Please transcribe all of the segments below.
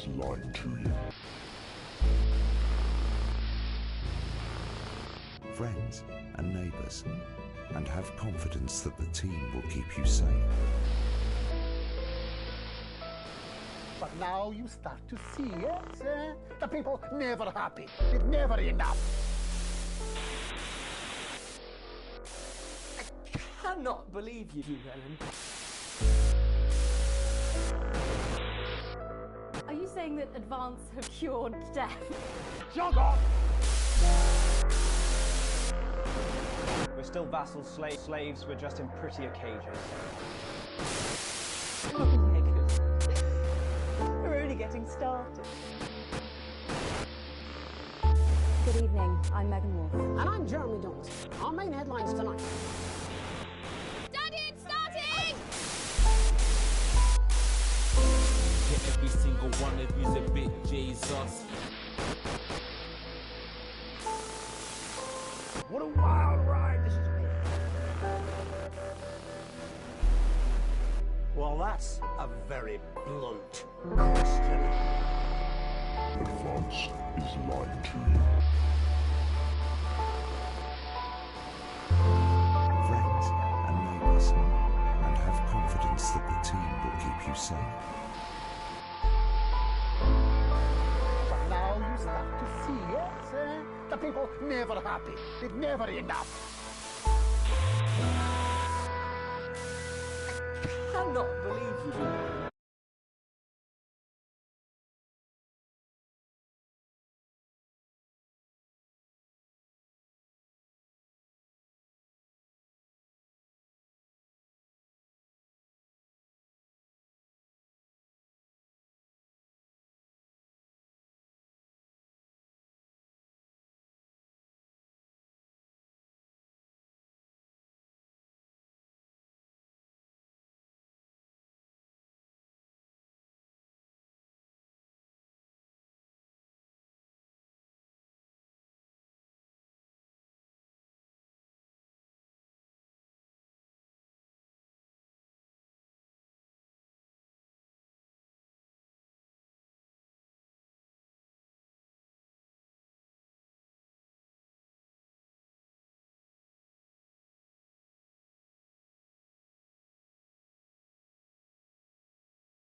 is lying to you. Friends and neighbours, and have confidence that the team will keep you safe. But now you start to see, yes? The people never happy. It's never enough. I cannot believe you, Llewellyn. Are you saying that Advance have cured death? Jog on! We're still vassals, slaves, we're just in prettier cages. Oh, Megan. We're only getting started. Good evening, I'm Megan Wolf. And I'm Jeremy Donaldson. Our main headlines tonight. Daddy, it's starting! Yeah, every single one of you's a bit Jesus. What a wild ride this has been. Well, that's a very blunt question. Advance is lying to you. Friends and neighbours, and have confidence that the team will keep you safe. But now you start to see, yes? The people never happy. It's never enough. I cannot believe you, Llewellyn.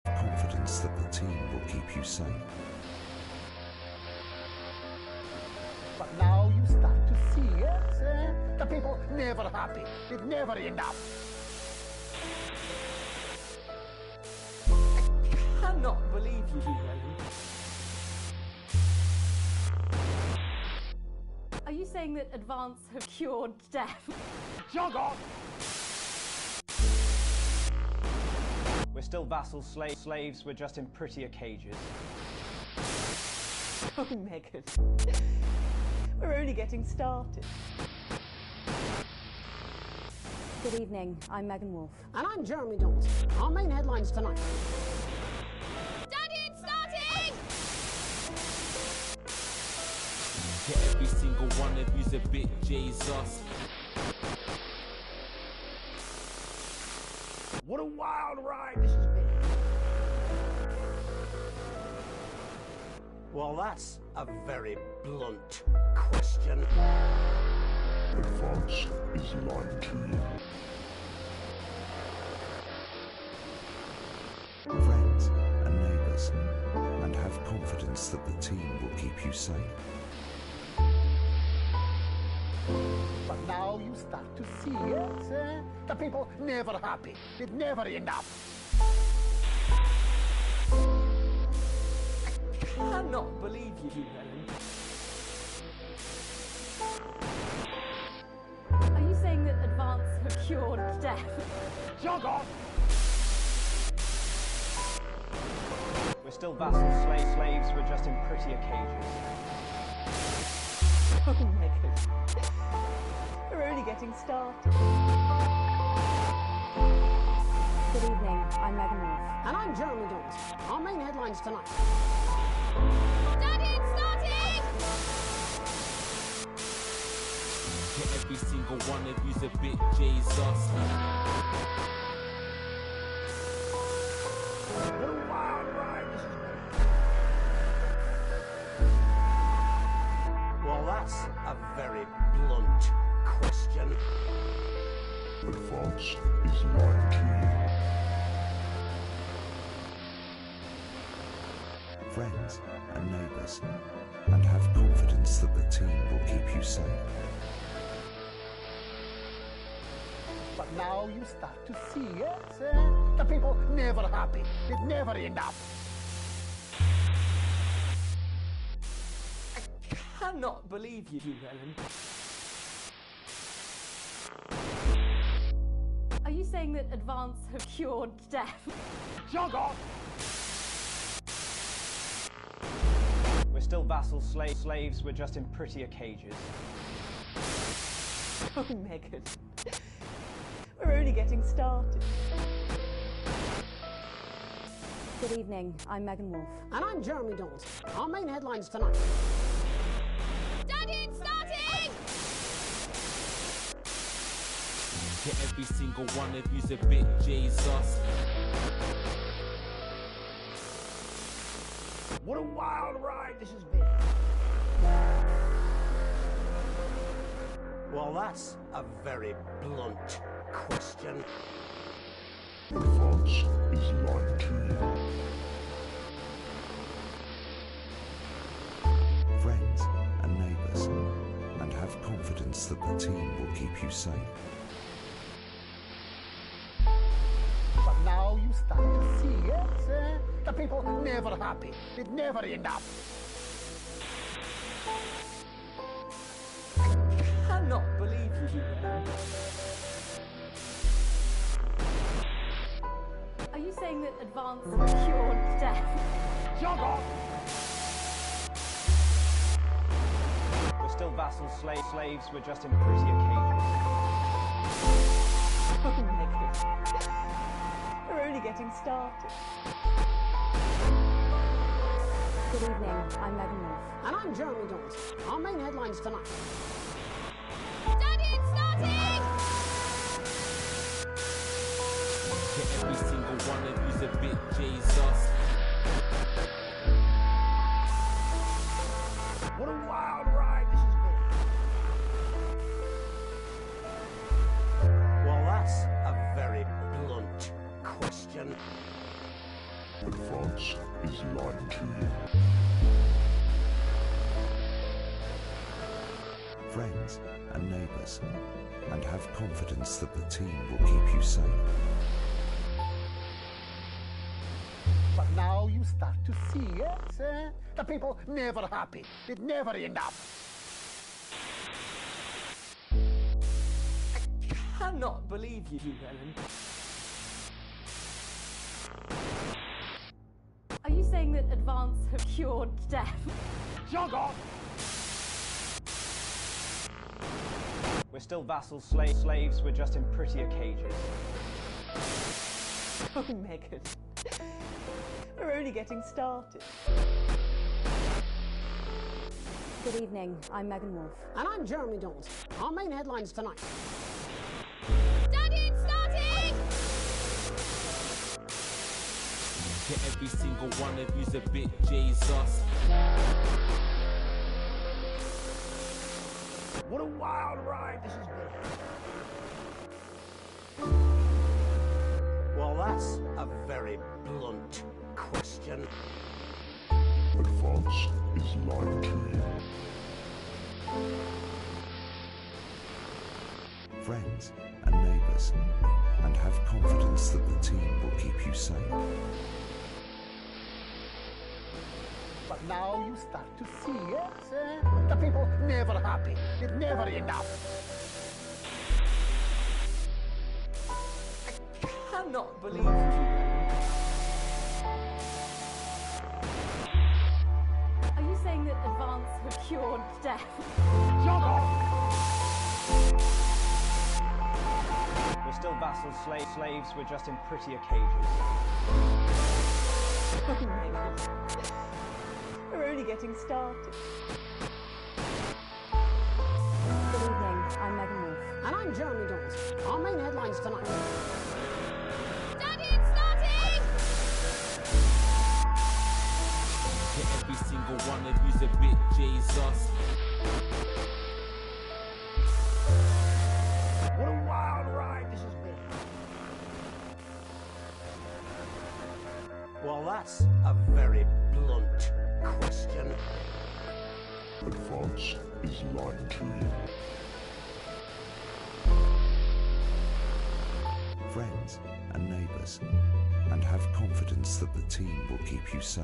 Confidence that the team will keep you safe. But now you start to see, yes? The people never happy. It's never enough. I cannot believe you, Llewellyn. Are you saying that Advance have cured death? Jog on! We're still vassals, slaves, we're just in prettier cages. Oh, Megan. We're only getting started. Good evening, I'm Megan Wolf. And I'm Jeremy Donaldson. Our main headlines tonight. Daddy, it's starting! Yeah, every single one of you's a bit Jesus. What a wild ride this has been. Well, that's a very blunt question. Advance is lying to you. Friends and neighbours, and have confidence that the team will keep you safe. But now you start to see, yes? The people never happy. It's never enough. I cannot believe you, Llewellyn. Are you saying that Advance have cured death? Jog on! We're still vassals, slaves, we're just in prettier cages. Oh, Megan. We're only getting started. Good evening, I'm Megan Wolf. And I'm Jeremy Donaldson. Our main headlines tonight. Daddy, it's starting! Yeah, every single one of you's a bit Jesus. What a wild ride this has been. Advance is lying to you. Friends and neighbours, and have confidence that the team will keep you safe. But now you start to see, yes? The people never happy. It's never enough. I cannot believe you, Ellen. Are you saying that Advance have cured death? Jog off! We're still vassals, slaves, we're just in prettier cages. Oh, Megan. We're only getting started. Good evening, I'm Megan Wolf. And I'm Jeremy Dawes. Our main headlines tonight. Daddy, it's starting! To every single one of you's a bit Jesus. What a wild ride this has been. Well, that's a very blunt question. Advance is lying to you. Friends and neighbours, and have confidence that the team will keep you safe. But now you start to see, yes? The people never happy. It's never enough. I cannot believe you, Ellen. Are you saying that Advance have cured death? Jog off! We're still vassals, slaves, we're just in prettier cages. Oh, Megan. We're only getting started. Good evening, I'm Megan Wolf. And I'm Jeremy Dawes. Our main headlines tonight. Daddy, it's starting! To every single one of you's a bit Jesus. What a wild ride this has been. Well, that's a very blunt question. Advance is lying to you. Friends and neighbours, and have confidence that the team will keep you safe. But now you start to see, yes? The people never happy. It's never enough. I cannot believe you, Ellen. Are you saying that Advance have cured death? Jog off! We're still vassals, slaves, we're just in prettier cages. Oh, Megan. We're only getting started. Good evening, I'm Megan Wolf. And I'm Jeremy Dawes. Our main headlines tonight. Daddy, it's starting! To every single one of you's a bit Jesus. What a wild ride this has been. Well, that's a very blunt question. Advance is lying to you. Friends and neighbours, and have confidence that the team will keep you safe. But now you start to see, yes? The people never happy. It's never enough. I cannot believe you, Ellen. Are you saying that Advance have cured death? Jog off! We're still vassals, slaves, we're just in prettier cages. Oh, Megan. We're only getting started. Good evening, I'm Megan Wolf. And I'm Jeremy Dawes. Our main headlines tonight. Daddy, it's starting! To every single one of you's a bit Jesus. What a wild ride this has been. that's a very blunt question. Advance is lying to you. Friends and neighbours, and have confidence that the team will keep you safe.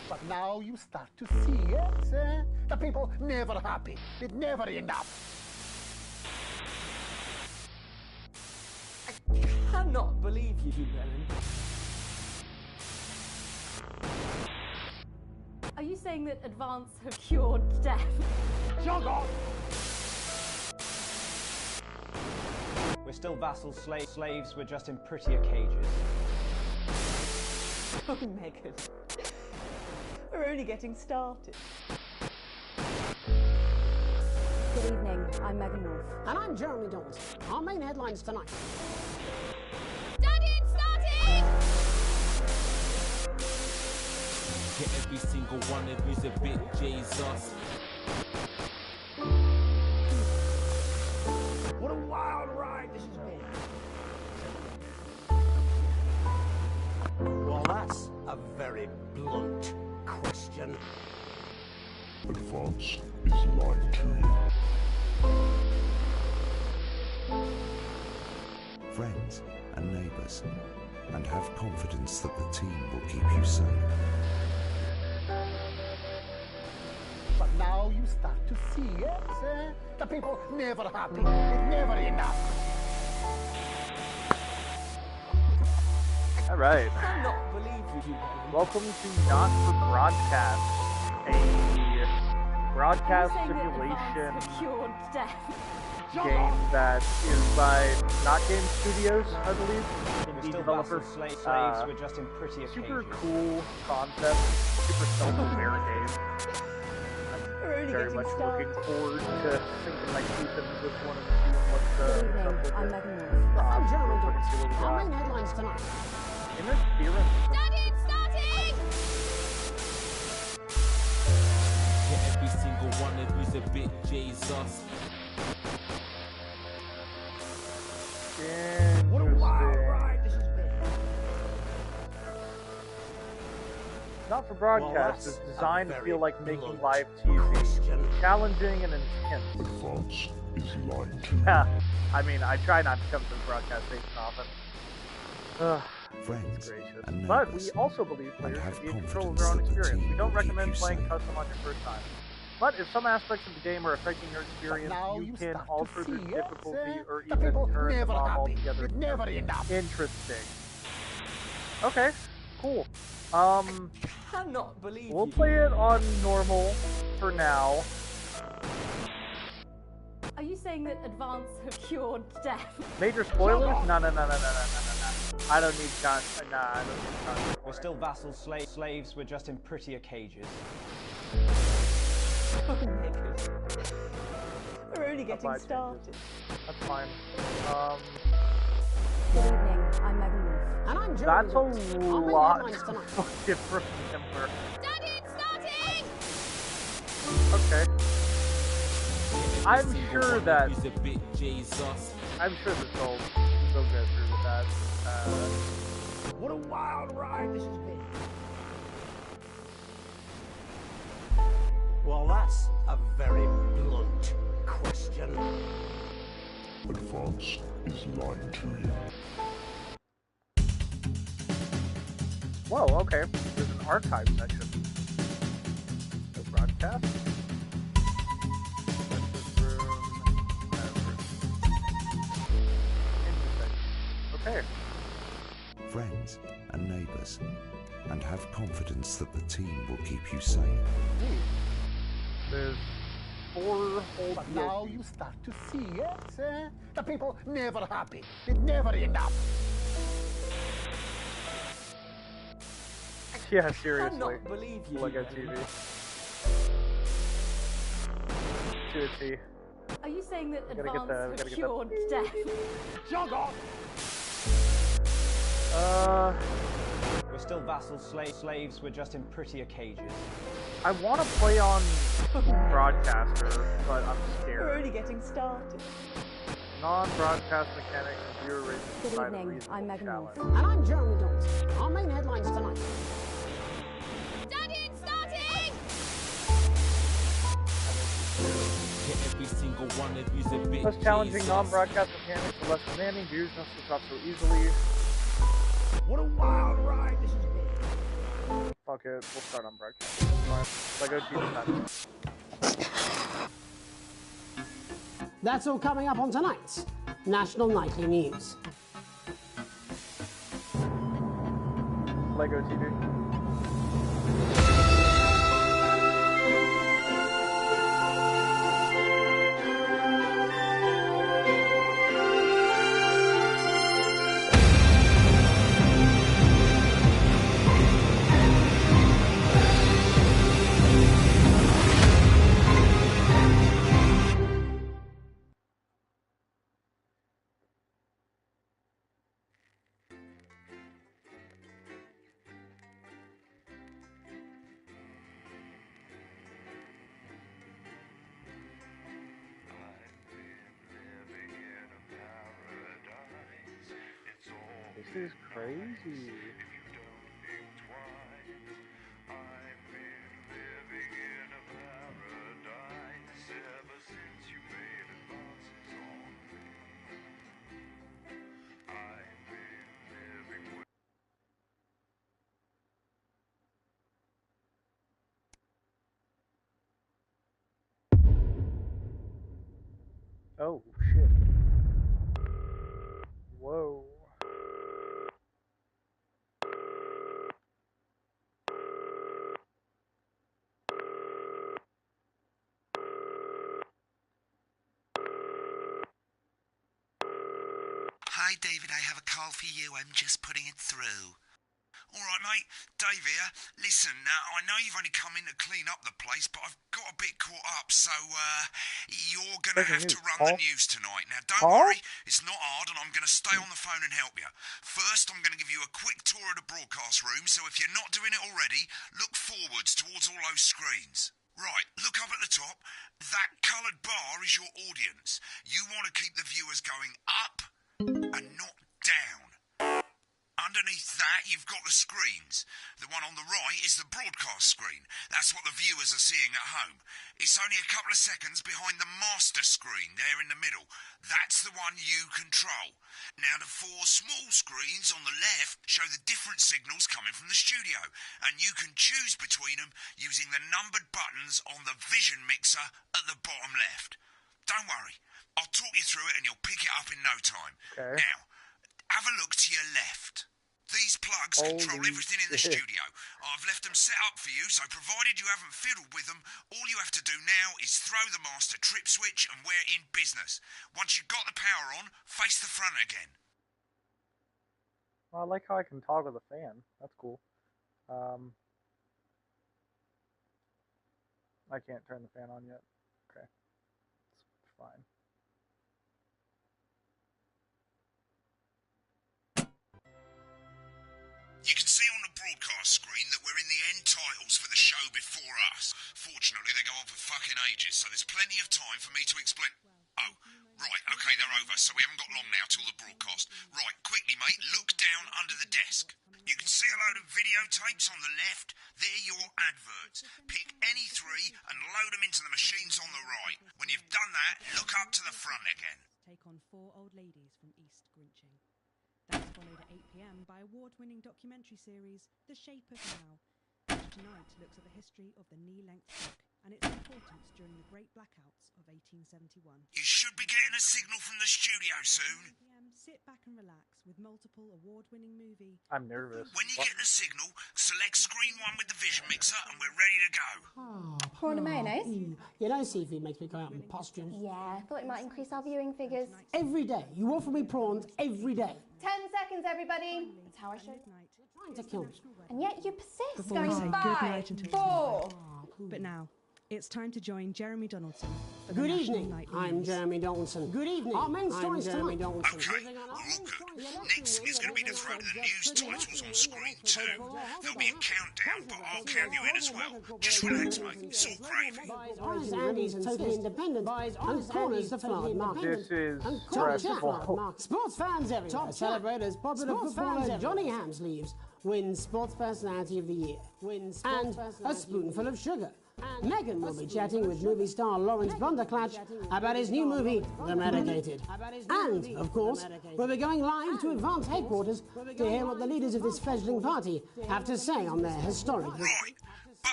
But now you start to see it. The people never happy. It's never enough. I cannot believe you, Llewellyn. Are you saying that Advance have cured death? Jog on! We're still vassals, slaves, we're just in prettier cages. Oh, Megan. We're only getting started. Good evening, I'm Megan Wolf. And I'm Jeremy Dawes. Our main headlines tonight. Studying, starting! Get every single one of you's a bit Jesus. What a wild ride this has been. Well, that's a very blunt question. Advance is lying to you. Friends and neighbours, and have confidence that the team will keep you safe. But now you start to see it. The people never happy. It's never enough. All right. I cannot believe you, Llewellyn. Welcome to Not for Broadcast, a broadcast Are you saying that simulation Advance have cured death? game that is by Not Game Studios, I believe, We're indie still developer. vassals, slaves, we're just in prettier Super cages. cool concept, super self-aware game. We're only Very getting much started. looking forward to sinking my teeth into this one and seeing what Good comes evening, with I'm it. Megan Wolf. I'm Jeremy Looking Dawes. to see what we Our got. main headlines tonight. Interference. Studying, starting! Get every single one of you's a bit Jesus. What a wild Interesting. ride this has been. Not for Broadcast Well, is that's designed a to very feel like making blunt live TV. question. Challenging and intense. Advance is lying to you. I mean, I try not to come to the broadcast station often. Ugh, Friends gracious. and But we neighbours, also believe and players have should be in control of confidence their own that the experience. team We don't will keep recommend you playing safe. custom on your first time. But if some aspects of the game are affecting your experience, now you you can start to alter the see it, difficulty or the even people turn them never off happy. altogether. It's never enough. Interesting. Okay, cool. Cannot believe We'll you. play it on normal for now. Are you saying that Advance have cured death? Major spoilers? No. I don't need content. I don't need content. We're still vassals, slaves, we're just in prettier cages. Oh, Megan. We're only getting Bye, started. That's fine. Good evening, I'm Megan Wolf. And I'm Jeremy That's a Dawes. Our main lot headlines tonight. to fucking remember. Studying, starting! Okay. I'm Single sure one of that you's a bit Jesus. I'm sure that they'll go through with that. What a wild ride this has been. Well, that's a very blunt question. Advance is lying to you. Whoa, okay. There's an archive section. No broadcast. Breakfast room. Interesting. Okay. Friends and neighbours, and have confidence that the team will keep you safe. There's 4 whole But now DLCs. you start to see it. The people never happy. It's never enough. Yeah, seriously. Cannot believe you. Look at Llewellyn. TV. To a T. Are you saying that We gotta get Advance the- we have gotta get the- cured death? Jog on! We're still vassals, slaves, we're just in prettier cages. I want to play on broadcaster, but I'm We're scared. only getting started. Non-broadcast mechanics and viewer ratings Good provide a evening, reasonable I'm Megan challenge. Wolf. And I'm Jeremy Dawes. Our main headlines tonight. Stand-in starting! To every single one of you's a bit Less challenging Jesus. non-broadcast mechanics and less demanding views don't switch off so easily. What a wild ride this has been. Fuck it, we'll start on broadcast. Fine. Lego TV time. That's all coming up on tonight's National Nightly News. Lego TV. This is crazy. Oh shit. Whoa. Hi, David, I have a call for you. I'm just putting it through. All right, mate. Dave here. Listen, I know you've only come in to clean up the place, but I've got a bit caught up, so you're going to have to run the news tonight. Now, don't worry, it's not hard, and I'm going to stay on the phone and help you. First, I'm going to give you a quick tour of the broadcast room, so if you're not doing it already, look forwards towards all those screens. Right, look up at the top. That coloured bar is your audience. You want to keep the viewers going up and not down. Underneath that, you've got the screens. The one on the right is the broadcast screen. That's what the viewers are seeing at home. It's only a couple of seconds behind the master screen there in the middle. That's the one you control. Now, the four small screens on the left show the different signals coming from the studio, and you can choose between them using the numbered buttons on the vision mixer at the bottom left. Don't worry, I'll talk you through it and you'll pick it up in no time. Okay. Now, have a look to your left. These plugs control everything in the studio. I've left them set up for you, so provided you haven't fiddled with them, all you have to do now is throw the master trip switch and we're in business. Once you've got the power on, face the front again. Well, I like how I can toggle the fan. That's cool. I can't turn the fan on yet. Okay. It's fine. You can see on the broadcast screen that we're in the end titles for the show before us. Fortunately, they go on for fucking ages, so there's plenty of time for me to explain. Oh, right, okay, they're over, so we haven't got long now till the broadcast. Right, quickly, mate, look down under the desk. You can see a load of videotapes on the left. They're your adverts. Pick any three and load them into the machines on the right. When you've done that, look up to the front again. Take on 4 old ladies from East Grinching. That's followed at 8 p.m. by award-winning documentary series The Shape of Now, which tonight looks at the history of the knee-length clock and its importance during the Great Blackouts of 1871. You should be getting a signal from the studio soon. 9 p.m. Sit back and relax with multiple award-winning movie. I'm nervous. When you get the signal, select screen 1 with the vision mixer and we're ready to go. Prawn and mayonnaise? You know, seafood makes me go out in pustules. Yeah, I thought it might increase our viewing figures. Every day. You offer me prawns every day. 10 seconds, everybody. That's how I show. You're trying to kill me. And yet you persist, Before we going say 5, goodnight until 4. But now, It's time to join Jeremy Donaldson for the Good National evening. Nightly I'm News. Jeremy Donaldson. Good evening. Our main stories Okay, tonight. we're all good. Next is going to be the throw to the news titles on screen 2. There'll be a countdown, but I'll count you in as well. Just relax, mate. It's all gravy. Buys Andy's totally independent. And corners the flood market. This is And stressful. Sports fans everywhere celebrate as popular footballer Johnny Hams leaves. Wins Sports Personality of the Year. And a spoonful of sugar. Meghan will be chatting with movie star Lawrence Blunderclatch about his new movie, The Medicated. And, of course, we'll be going live to Advance headquarters to hear what the leaders of this fledgling party have to say on their historic... Right.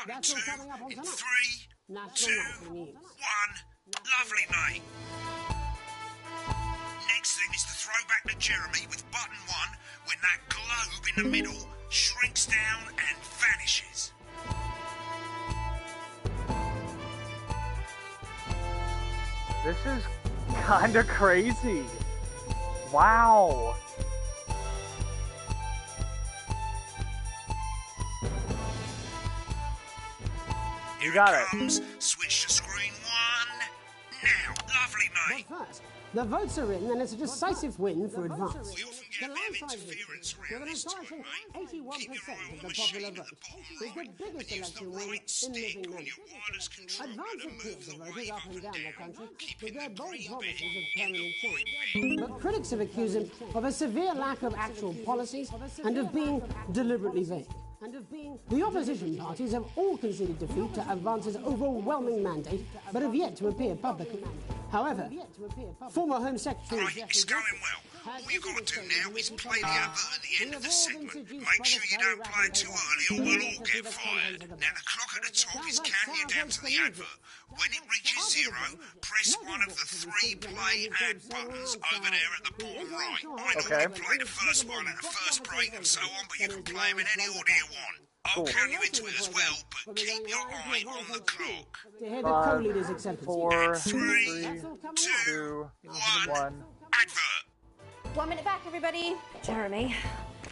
Button 2 in 3, 2, 1. Lovely, mate. Next thing is the throwback to Jeremy with button 1 when that globe in the middle shrinks down and vanishes. This is kind of crazy. Wow. Here You got it it. comes. Switch to screen 1. Now, lovely, mate. But first, the votes are in and it's a decisive win for Advance. We often get a bit of interference around this time, mate. Keep your 81% eye of on the the popular machine vote. at the bottom Is the right, biggest and use the election win right in stick living on memory. your wireless controller Advance to appeals move to the voters wave up up and and down the down, country with keeping their the bold green bit promises of in the permanent white change. bit. But critics have accused him of a severe lack of actual policies and of being deliberately vague. The opposition parties have all conceded defeat to Advance's overwhelming mandate, but have yet to appear publicly. However, former Home Secretary Right, it's going well. All you've got to do now is play the advert at the end of the segment. Make sure you don't play it too early or we'll all get fired. Now the clock at the top is counting you down to the advert. When it reaches 0, press one of the 3 play ad buttons over there at the bottom right. I normally play the first one at the first break and so on, but you can play them in any order you want. I'll count you into it as well, but keep your eye on the clock. to hear the co-leader's acceptance. 4, 3, 2, 1. Advert. 1 minute back, everybody. Jeremy,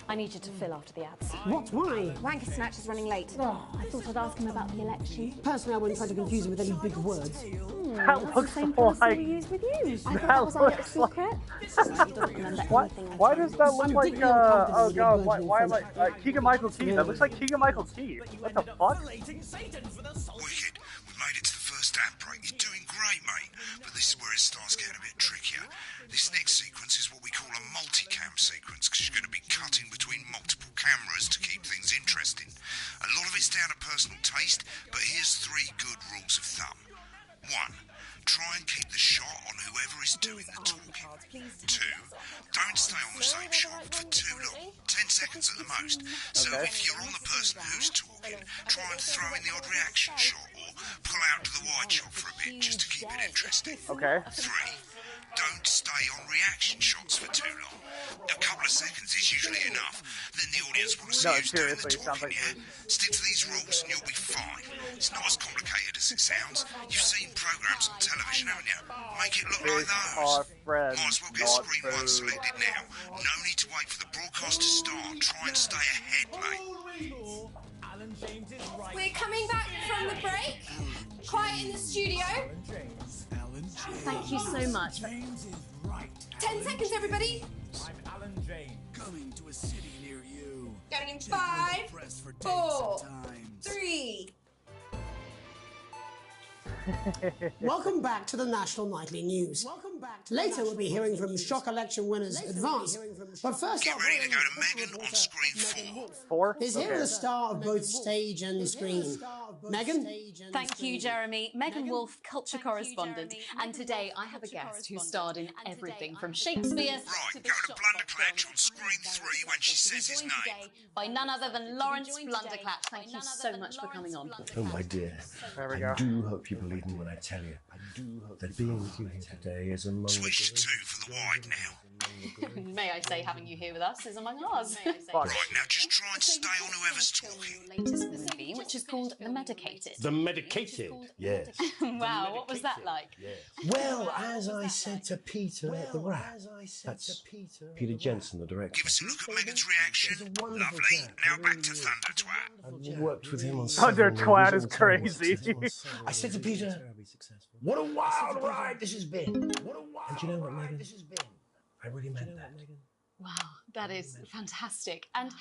I need you to fill after the ads. What? Why? Wanker Snatch is running late. Oh, I thought I'd ask him about the election. Personally, I wouldn't try to confuse him with any big words. That looks like... Use with you. I thought that That was our little looks secret. He doesn't remember anything I Why told does him. that look like, deeply uncomfortable oh with god, the why am I, virgin Keegan-Michael Key, that looks like Keegan-Michael Key. What the fuck? Wicked. We've made it to the first ad break. You're doing great, mate. But this is where it starts getting a bit trickier. This next sequence is what we call a multicam sequence, because you're going to be cutting between multiple cameras to keep things interesting. A lot of it's down to personal taste, but here's 3 good rules of thumb. 1. Try and keep the shot on whoever is doing the talking. 2. Don't stay on the same shot for too long, 10 seconds at the most. So if you're on the person who's talking, try and throw in the odd reaction shot or pull out to the wide shot for a bit just to keep it interesting. Okay. 3. Don't stay on reaction shots for too long. A couple of seconds is usually enough. Then the audience want to see who's doing the talking, yeah? Stick to these rules and you'll be fine. It's not as complicated as it sounds. You've seen programs on television, haven't you? Make it look like those. Might as well get screen 1 selected now. No need to wait for the broadcast to start. Try and stay ahead, mate. We're coming back from the break. Quiet in the studio. Thank you so much. 10 seconds, everybody. I'm Alan James. Coming to a city near you. Going in 5, 4, 3. Welcome back to the National Nightly News. Later, we'll be hearing from shock election winners Advance. But first, Get ready to go to Megan on screen 4. 4? is here the star of both stage and screen. Megan? Thank you, Jeremy. Megan Wolf, culture correspondent. And today I have a guest who starred in everything from Shakespeare Right, to go to Blunderclatch on screen 3 when she says his name. by none other than Lawrence Blunderclatch. Thank you so much for coming on. Oh, my dear. There we I go. do hope you believe me when I tell you that being with you here today is a moment... Switch to 2 for the wide now. May I say, having you here with us is among ours. Right, now just try and stay on whoever's talking. Latest movie, which is called The Medicated. The Medicated, yes. Wow, what was that like? Well, as I said to Peter at the Rat, that's Peter Jensen, the director. Give us a look at Megan's reaction. Lovely. Now back to Thunder Twat. I worked with him on Thunder Twat is several crazy. I said to Peter, what a wild ride this has been. And you know what, Megan? I really meant that. Wow, that is fantastic. And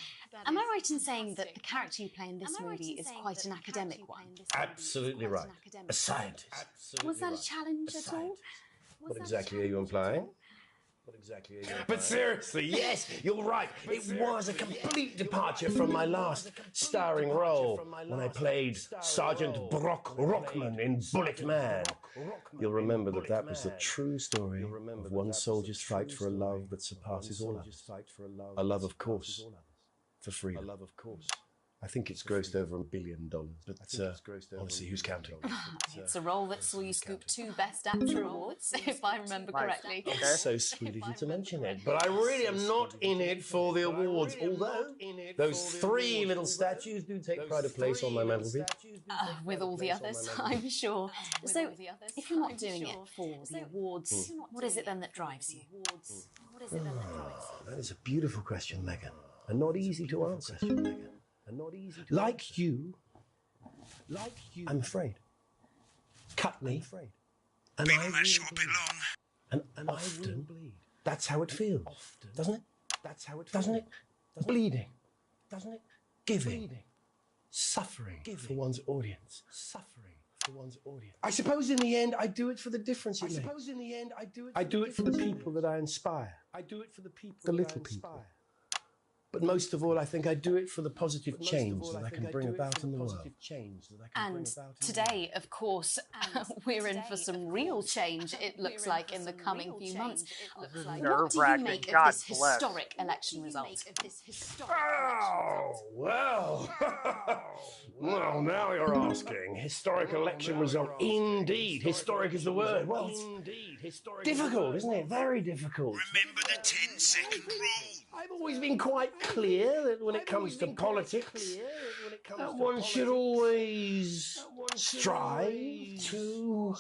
am I right in saying that the character you play in this movie is quite an academic one? Absolutely right. A scientist. Was that a challenge at all? What exactly are you implying? But seriously, yes, you're right. It was a complete departure from my last starring role when I played Sergeant Brock Rockman in Bullet Man. You'll remember that that was the true story of one soldier's fight for a love that surpasses all others. A love, of course, for freedom. I think it's grossed over $1 billion, but obviously, who's counting? It's a role that saw you scoop 2 Best Actor awards, if I remember correctly. It's so sweet of you to mention it, but I really am not in it for the awards, although those 3 little statues do take pride of place on my mantelpiece. With all the others, I'm sure. So, if you're not doing it for the awards, what is it then that drives you? That is a beautiful question, Megan, and not easy to answer. Like you, I'm afraid. Cut me, and Been on that shot a bit long. And often, that's how it feels, doesn't it? Doesn't it? Bleeding, doesn't it? Giving, suffering for one's audience. I suppose in the end, I do it for the difference it makes. I do it for the people that I inspire. The little people. But most of all, I think I do it for the positive change that I can bring about in the world. And today, of course, we're in for some real change, it looks like, in the coming few months. What do you make of this historic election result? Oh, well. Well, now you're asking. Historic election result. Indeed. Historic is the word. Well, difficult, isn't it? Very difficult. Remember the 10-second rule. I've always been quite clear that when it comes to politics, one should always strive to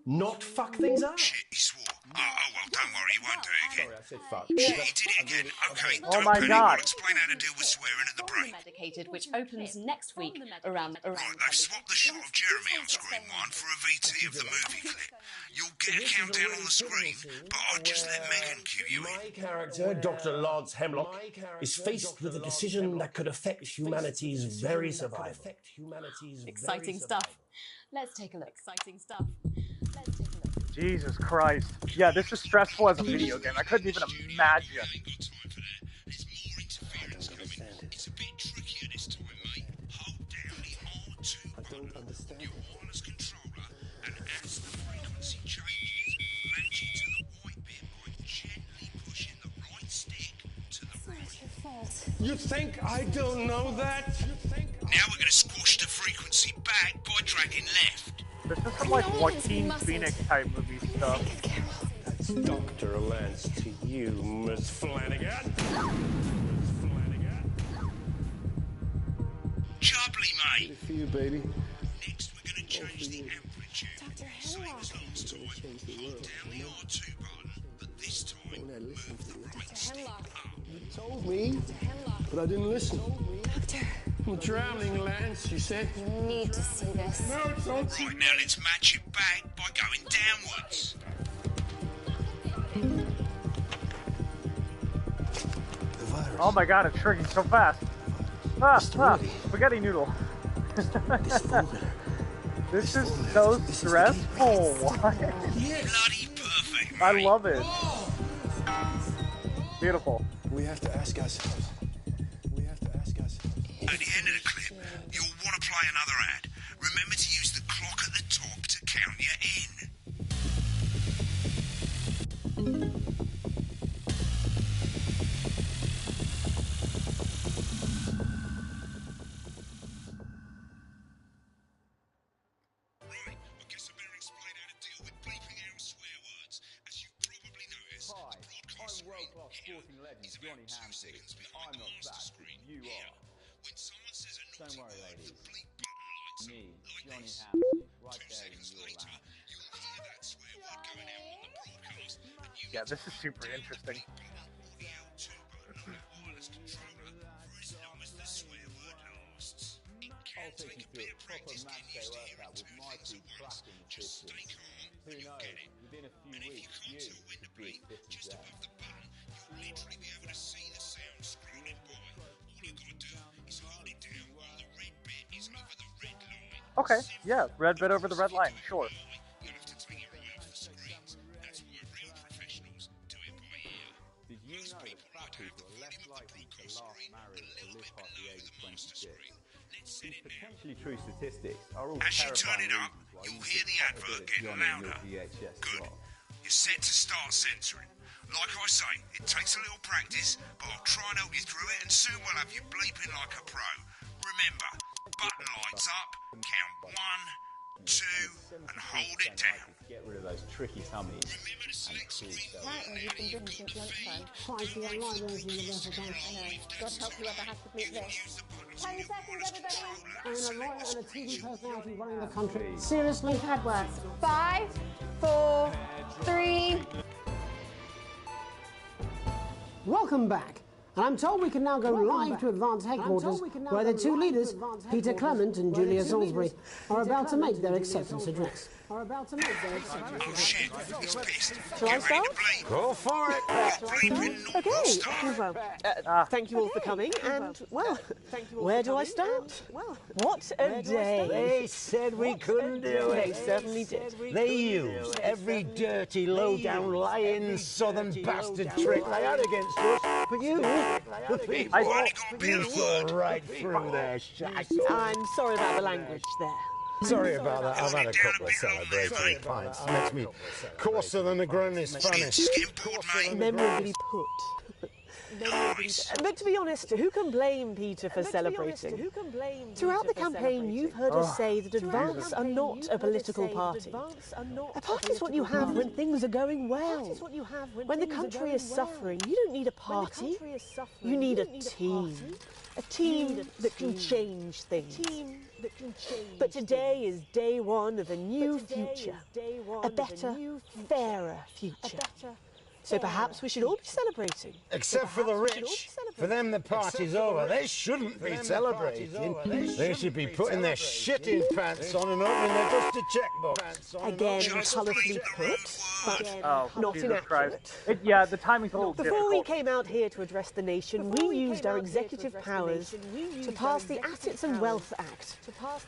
not fuck things up. Shit, he swore. Oh, well, don't worry, he won't do it again. Sorry, I said fuck. Shit, he did it again. Okay, Oh my God. I'll explain how to deal with swearing at the break. Medicated, which opens next week around. Right, they've swapped the shot of Jeremy on screen 1 for a VT of the movie clip. You'll get a countdown on the screen, but I'll just let Megan cue you in. My character, Dr. Lance Hemlock, is faced with a decision that could affect humanity's very survival. Exciting stuff. Let's take a look. Exciting stuff. Let's take a look. Jesus Christ. Yeah, this is stressful as a video game. I couldn't even imagine. It's a bit trickier this time, mate. Hold down the R2 button, your wireless controller, and as the frequency changes, match it to the white bit by gently pushing the right stick to the right. It's your fault. You think I don't know that? Now we're going to squash the frequency back by dragging left. This is some like Joaquin Phoenix type movie stuff. That's Dr. Lance to you, Miss Flanagan. Jubbly, mate. For you, baby. Next, we're going to change the amplitude. Same as last time. Hold down the R2 button, but this time, move the right stick up. You told me, but I didn't listen. Doctor. I'm drowning, Lance, you said. You need to see this. No, don't. Right, now let's match it back by going downwards. Oh my God, it's shrinking so fast. Spaghetti noodle. This is so stressful. What? Bloody perfect, mate. I love it. Beautiful. We have to ask ourselves. At the end of the clip, you'll want to play another ad. Remember to use the clock at the top to count you in. Right, I guess I better explain how to deal with bleeping out swear words. As you probably noticed, the broadcast is about 2 seconds behind the master screen. You Here, are. when someone says a Don't naughty worry, word, ladies. the bleep button lights up Me, like Johnny this. Hamsley, right 2 there in seconds your later, lap. you'll hear that swear word going out on the broadcast, and you Yeah, this is super interesting. audio to wireless controller for as long as the swear word lasts. It can take a bit of practice getting used to hearing too many things at once. Just stay calm Who and you'll knows? get it. Within a few And if you weeks, can't you tell when to could be bleep, a 50 just grand. above the button, you'll literally be able to see the sound scrolling by. All you gotta do is hold it down while the red bit is over the red line. Okay, yeah, red bit over the red line, sure. You'll have to take your eye off the screens. That's why real professionals do it by ear. Did you know that fat people are less likely to laugh, marry, or live past the age of 26? These potentially true statistics are all As you turn terrifying it up, reasons why you'll you hear should the pop a advert bit of getting Johnny in louder. your VHS Good. slot. You're set to start censoring. Like I say, it takes a little practice, but I'll try and help you through it, and soon we'll have you bleeping like a pro. Remember, button lights up, count 1, 2, and hold it down. Get rid of those tricky tummies. Remember to select screen Apparently you've been drinking since lunchtime. Twice the online version of the Universal Time. I know. God help whoever has to bleep this. 10 seconds, everybody. And a lawyer and a TV personality running the country. Seriously, Hadworth. 5, 4, 3. Welcome back. And I'm told we can now go live to Advance headquarters, where the two leaders, Peter Clement and Julia Salisbury, are about to make their acceptance address. Oh shit, it's pissed. Shall I start? Go for it. Okay. Well, thank you all for coming. And, well, where do I start? What a day. They said we couldn't do They it. certainly did. They used every dirty, low-down, lying, southern bastard trick they had against us. But you, the people, you saw right through their shite. I'm sorry about the language there. Sorry about that. I've had a couple of celebratory pints. Makes me coarser than a granny Spanish. Memorably put. But to be honest, who can blame Peter for celebrating? Throughout the campaign, you've heard us say that Advance are not a political party. A party is what you have when things are going well. When the country is suffering, you don't need a party. You need a team. A team that can change things. But today is day one of a new future. A better, fairer future. So perhaps we should all be celebrating. Except for the rich. For them, the party's over. They shouldn't be celebrating. They should be putting their shitting pants on and opening their dusty checkbook. Again, colourfully put, but not Jesus inaccurate. Christ. Yeah, the timing's a little Before we difficult. came out here to address the nation, we used our executive powers to pass the Assets and Wealth Act.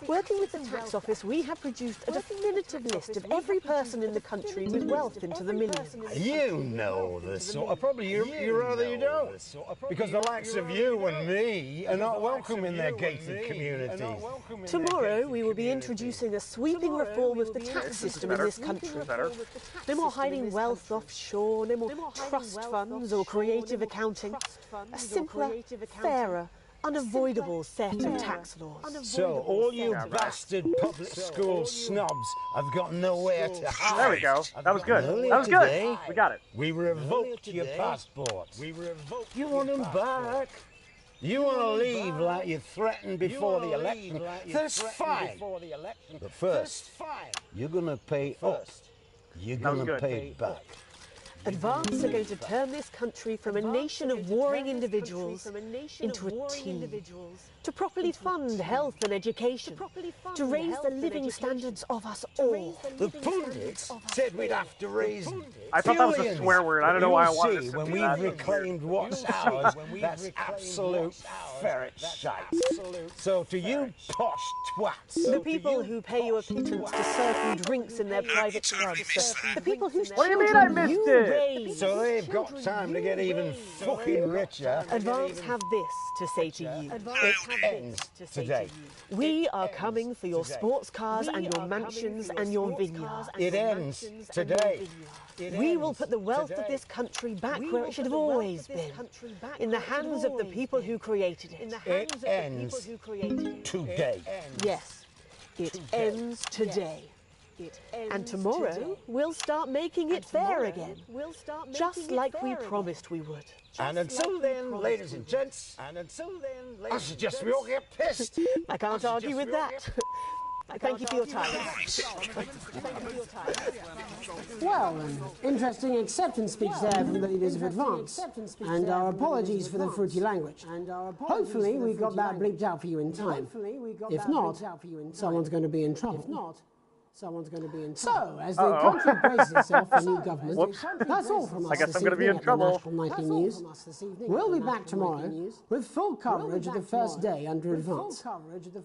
Working with the tax office, we have produced a definitive list of every person in the country with wealth into the millions. You know the sort of... Probably you rather you don't. Because the likes of you and me are not welcome in their gated communities. Tomorrow, we will be introducing a sweeping reform of the tax system in this country. No more hiding wealth offshore, no more trust funds or creative accounting. A simpler, fairer, unavoidable set of tax laws. So all you bastard public school snobs have got nowhere to hide. There we go. That was good. Earlier That was good. today, We got it. We revoked your passports. You want them back? You want to leave like you threatened before the election? That's fine. But first, you're going to pay up. You're going to pay back. Advance are going to turn this country from a nation of warring individuals into a team. To properly fund health and education. To raise the living standards of us all. The pundits said we'd have to raise I thought that was a swear word. I don't know why I wanted to when do we that. reclaimed what's ours, that's absolute ferret shite. So to you posh twats. The people who pay you a pittance to serve you drinks in their private clubs. The people whose What do you mean I children missed you it? raise. So they've got time to get even fucking richer. Advance have this to say to you. It ends today. We are coming for your sports cars and your mansions and your vineyards. It ends today. We will put the wealth of this country back where it should have always been. In the hands of the people who created it. It ends today. Yes, it ends today. And tomorrow, we'll start making it fair again. Just like we promised we would. And until then, ladies and gents, I suggest we all get pissed. I can't argue with that. Thank you for your time. Well, an interesting acceptance speech there from the leaders of Advance. And our apologies for the fruity language. Hopefully we got that bleeped out for you in time. If not, someone's going to be in trouble. So, as the country braces itself for new government, that's all from us. I guess I'm going to be in trouble. Nightly News. We'll be back tomorrow with full coverage of the first day under Advance.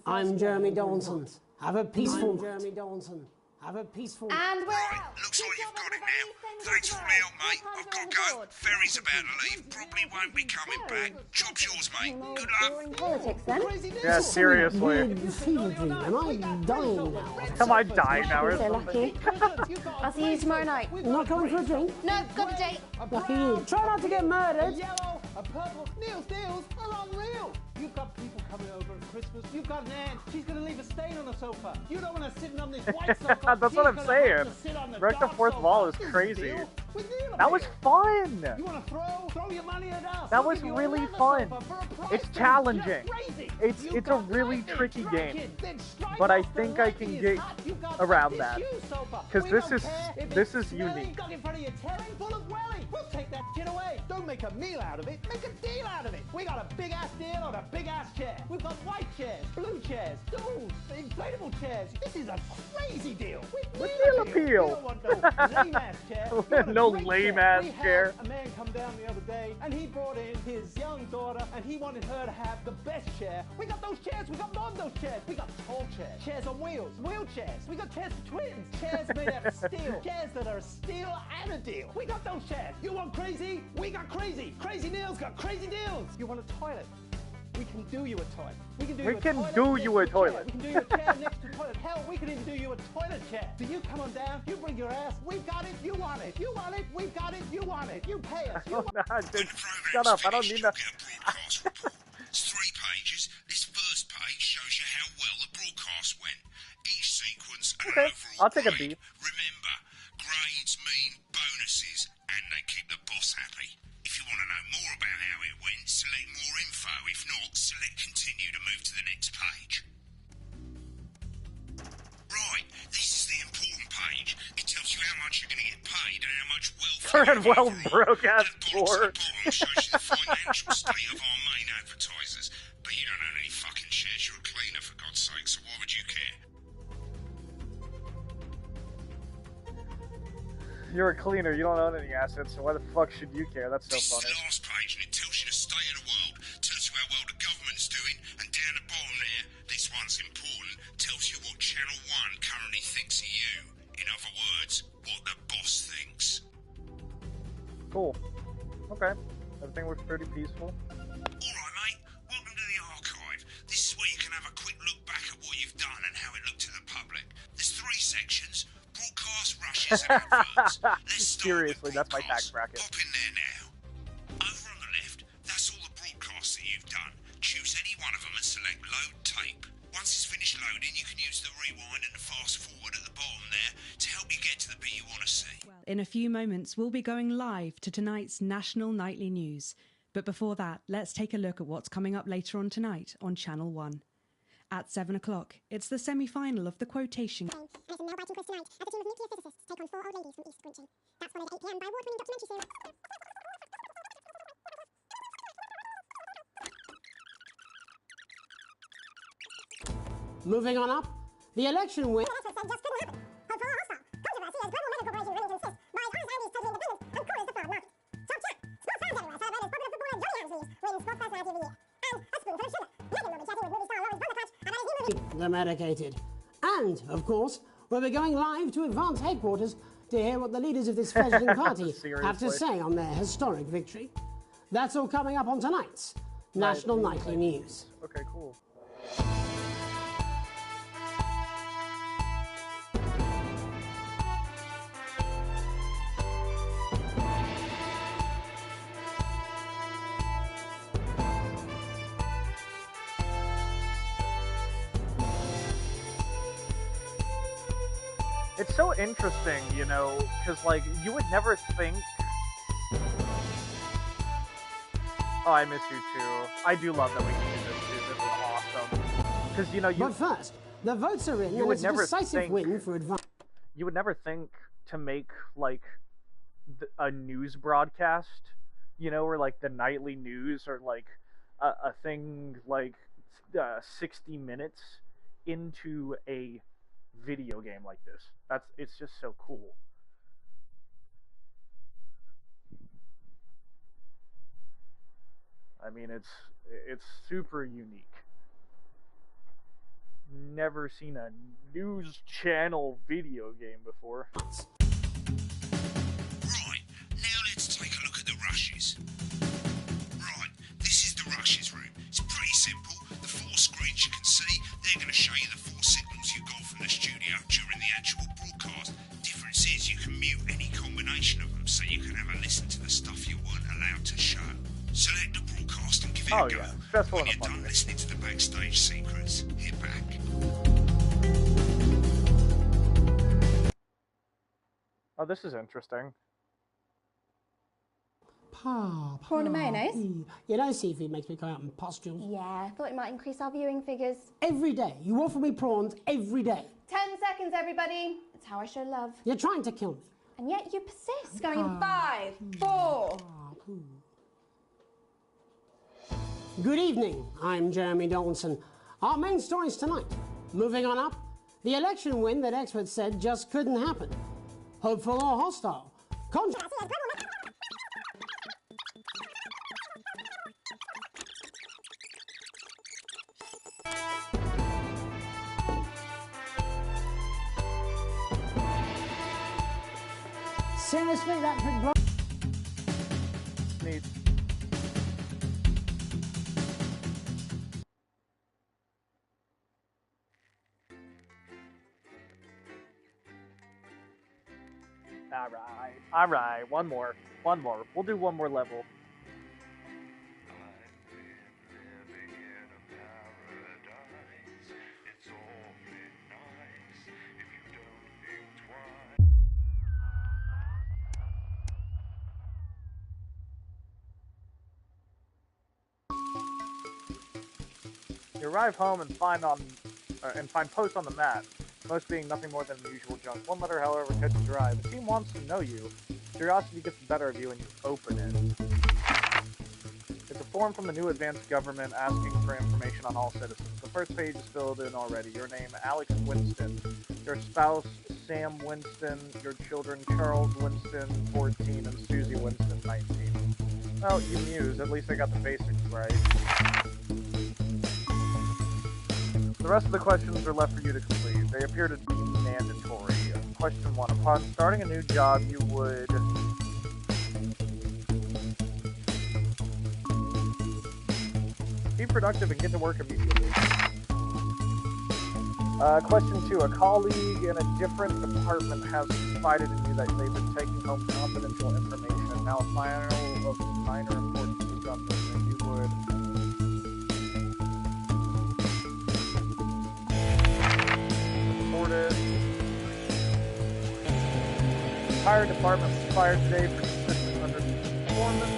I'm Jeremy Dawson. Have a peaceful Jeremy Dawson. Have a peaceful. And we're out. Looks like you've got it now. Thanks for all the help, mate. I've got to go. Ferry's about to leave. Probably won't be coming back. Job's yours, mate. Good luck. Politics, then. Yeah, seriously. Am I dying now? Am I dying now or So something? lucky. I'll see you tomorrow night. Not going for a drink? No, got a date. Lucky you. Try not to get murdered. Yellow, a purple. Neil's deals are unreal. You've got people coming over at Christmas. You've got Nan. She's going to leave a stain on the sofa. You don't want to sit on this white sofa. That's what I'm saying. Break the fourth wall is crazy. That was fun. You want to throw your money at us. That was really fun. It's challenging. It's a really tricky game, but I think I can get around that because this is unique. We'll take that shit away. Don't make a meal out of it. Make a deal out of it. We got a big ass deal on a big ass chair. We've got white chairs, blue chairs, stools, inflatable chairs. This is a crazy deal. What deal appeal? We don't want no lame ass chair. No lame ass chair. A man come down the other day and he brought in his young daughter and he wanted her to have the best chair. We got those chairs. We got more of those chairs. We got tall chairs, chairs on wheels, wheelchairs. We got chairs for twins, chairs made out of steel, chairs that are a steal and a deal. We got those chairs. You want crazy? We got crazy. Crazy Neil's got crazy deals. You want a toilet? We can do you a toilet. We can do you a toilet. We can do you a chair next to the toilet. Hell, we can even do you a toilet chair. So you come on down, you bring your ass, we've got it, you want it. You want it, we've got it, you want it. You pay us. Shut up, I don't need that. It's 3 pages. This first page shows you how well the broadcast went. Each sequence and Okay, overall I'll take a grade. beat. Remember, grades mean bonuses and they keep the boss happy. If you want to know more about how it went, select more info. If not, select continue to move to the next page. Right, this is the important page. It tells you how much you're going to get paid and how much wealth For a well broke ass board. shows you the financial state of our main advertisers. But you don't own any fucking shares. You're a cleaner, for God's sake, so why would you care? You're a cleaner, you don't own any assets, so why the fuck should you care? That's so funny. This is the last page, and it tells you the state of the world, tells you how well the government's doing, and down the bottom there, this one's important, tells you what Channel 1 currently thinks of you. In other words, what the boss thinks. Cool. Okay. Everything looks pretty peaceful. Alright, mate. Welcome to the archive. This is where you can have a quick look back at what you've done and how it looked to the public. There's 3 sections. Broadcast, rushes, and adverts. Seriously, that's my tax bracket. Pop in there now. Over on the left, that's all the broadcasts that you've done. Choose any one of them and select load tape. Once it's finished loading, you can use the rewind and the fast forward at the bottom there to help you get to the bit you want to see. In a few moments, we'll be going live to tonight's National Nightly News. But before that, let's take a look at what's coming up later on tonight on Channel 1. At 7 o'clock, it's the semi-final of the quotation. And it's a nail-biting quiz tonight as a team of nuclear physicists take on 4 old ladies from East Grinching. That's followed at 8 p.m. by award-winning documentary series. Moving on up, the election win. The medicated. And, of course, we'll be going live to Advance headquarters to hear what the leaders of this fledgling party have to say on their historic victory. That's all coming up on tonight's National Nightly News. Okay, cool. It's so interesting, you know, because, like, you would never think... Oh, I miss you, too. I do love that we can do this, too. This is awesome. Because, you know, you... But first, the votes are in, and it's a decisive win for advance. You would never think to make, like, a news broadcast, you know, or, like, the nightly news, or, like, a thing, like, 60 minutes into a video game like this. It's just so cool. I mean, it's super unique. Never seen a news channel video game before. Right, now let's take a look at the rushes. Right, this is the rushes room. It's pretty simple. The 4 screens you can see, they're going to show you the 4 signals you got from the studio during the actual broadcast. Difference is you can mute any combination of them, so you can have a listen to the stuff you weren't allowed to show. Select the broadcast and give it a go. When you're done listening to the backstage secrets, hit back. Oh, this is interesting. Prawn and mayonnaise? You know, seafood makes me go out in pustules. Yeah, I thought it might increase our viewing figures. Every day. You offer me prawns every day. 10 seconds, everybody. That's how I show love. You're trying to kill me. And yet you persist. Going in 5, 4. Good evening. I'm Jeremy Donaldson. Our main stories tonight. Moving on up, the election win that experts said just couldn't happen. Hopeful or hostile? Seriously, that could blow. Neat. Alright, one more. We'll do one more level. You arrive home and find posts on the mat. Most being nothing more than usual junk. One letter, however, catches your eye. The team wants to know you. Curiosity gets the better of you and you open it. It's a form from the new advanced government asking for information on all citizens. The first page is filled in already. Your name, Alex Winston. Your spouse, Sam Winston. Your children, Charles Winston, 14, and Susie Winston, 19. Well, you muse. At least I got the basics right. The rest of the questions are left for you to complete. They appear to be mandatory. Question 1. Upon starting a new job, you would... be productive and get to work immediately. Question 2. A colleague in a different department has confided in you that they've been taking home confidential information. Now, a final of minor importance is done with and you would... The entire department was fired today for consistent underperformance.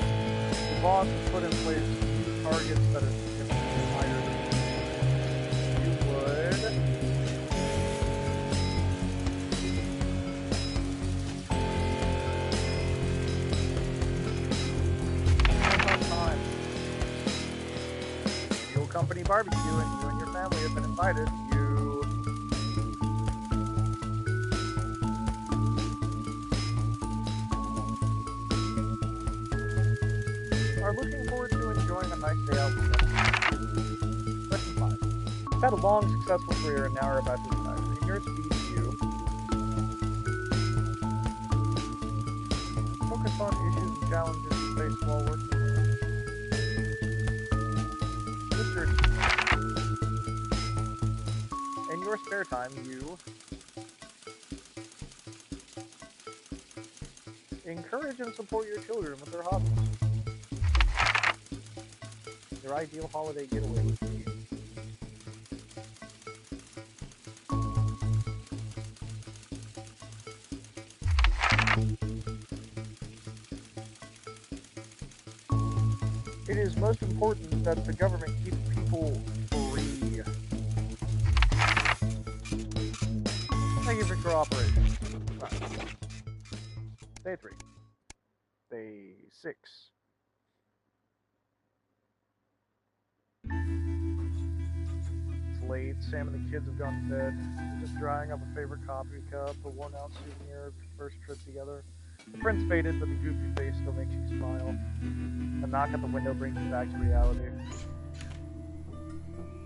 The boss has put in place new targets that are significantly higher than you would. Time. Fuel Company Barbecue, and you and your family have been invited. You are looking forward to enjoying a nice day out with them. Question 5. You've had a long, successful career and now are about to retire. In your speech, you focus on issues and challenges you face while working. In your spare time, you encourage and support your children with their hobbies. Your ideal holiday getaway would be is most important that the government keep people free. Thank you for cooperation. Day 3. Day 6. It's late. Sam and the kids have gone to bed. We're just drying up a favorite coffee cup, a worn-out souvenir of your first trip together. The print's faded, but the goofy face still makes you smile. A knock at the window brings you back to reality.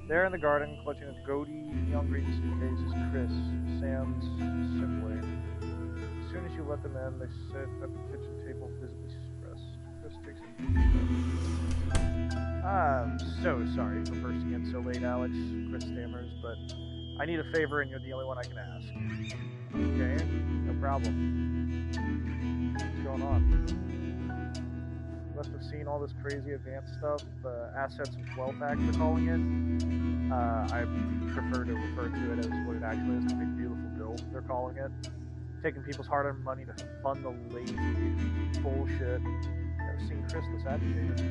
There in the garden, clutching a gaudy neon green suitcase, is Chris, Sam's sibling. As soon as you let them in, they sit at the kitchen table visibly stressed. Chris takes a deep breath. I'm so sorry for bursting in so late, Alex, Chris stammers, but I need a favor and you're the only one I can ask. Okay, no problem. What's going on? You must have seen all this crazy advanced stuff, the Assets and Wealth Act they're calling it. I prefer to refer to it as what it actually is, the big beautiful bill they're calling it. Taking people's hard-earned money to fund the lazy bullshit. Never seen Chris this agitated.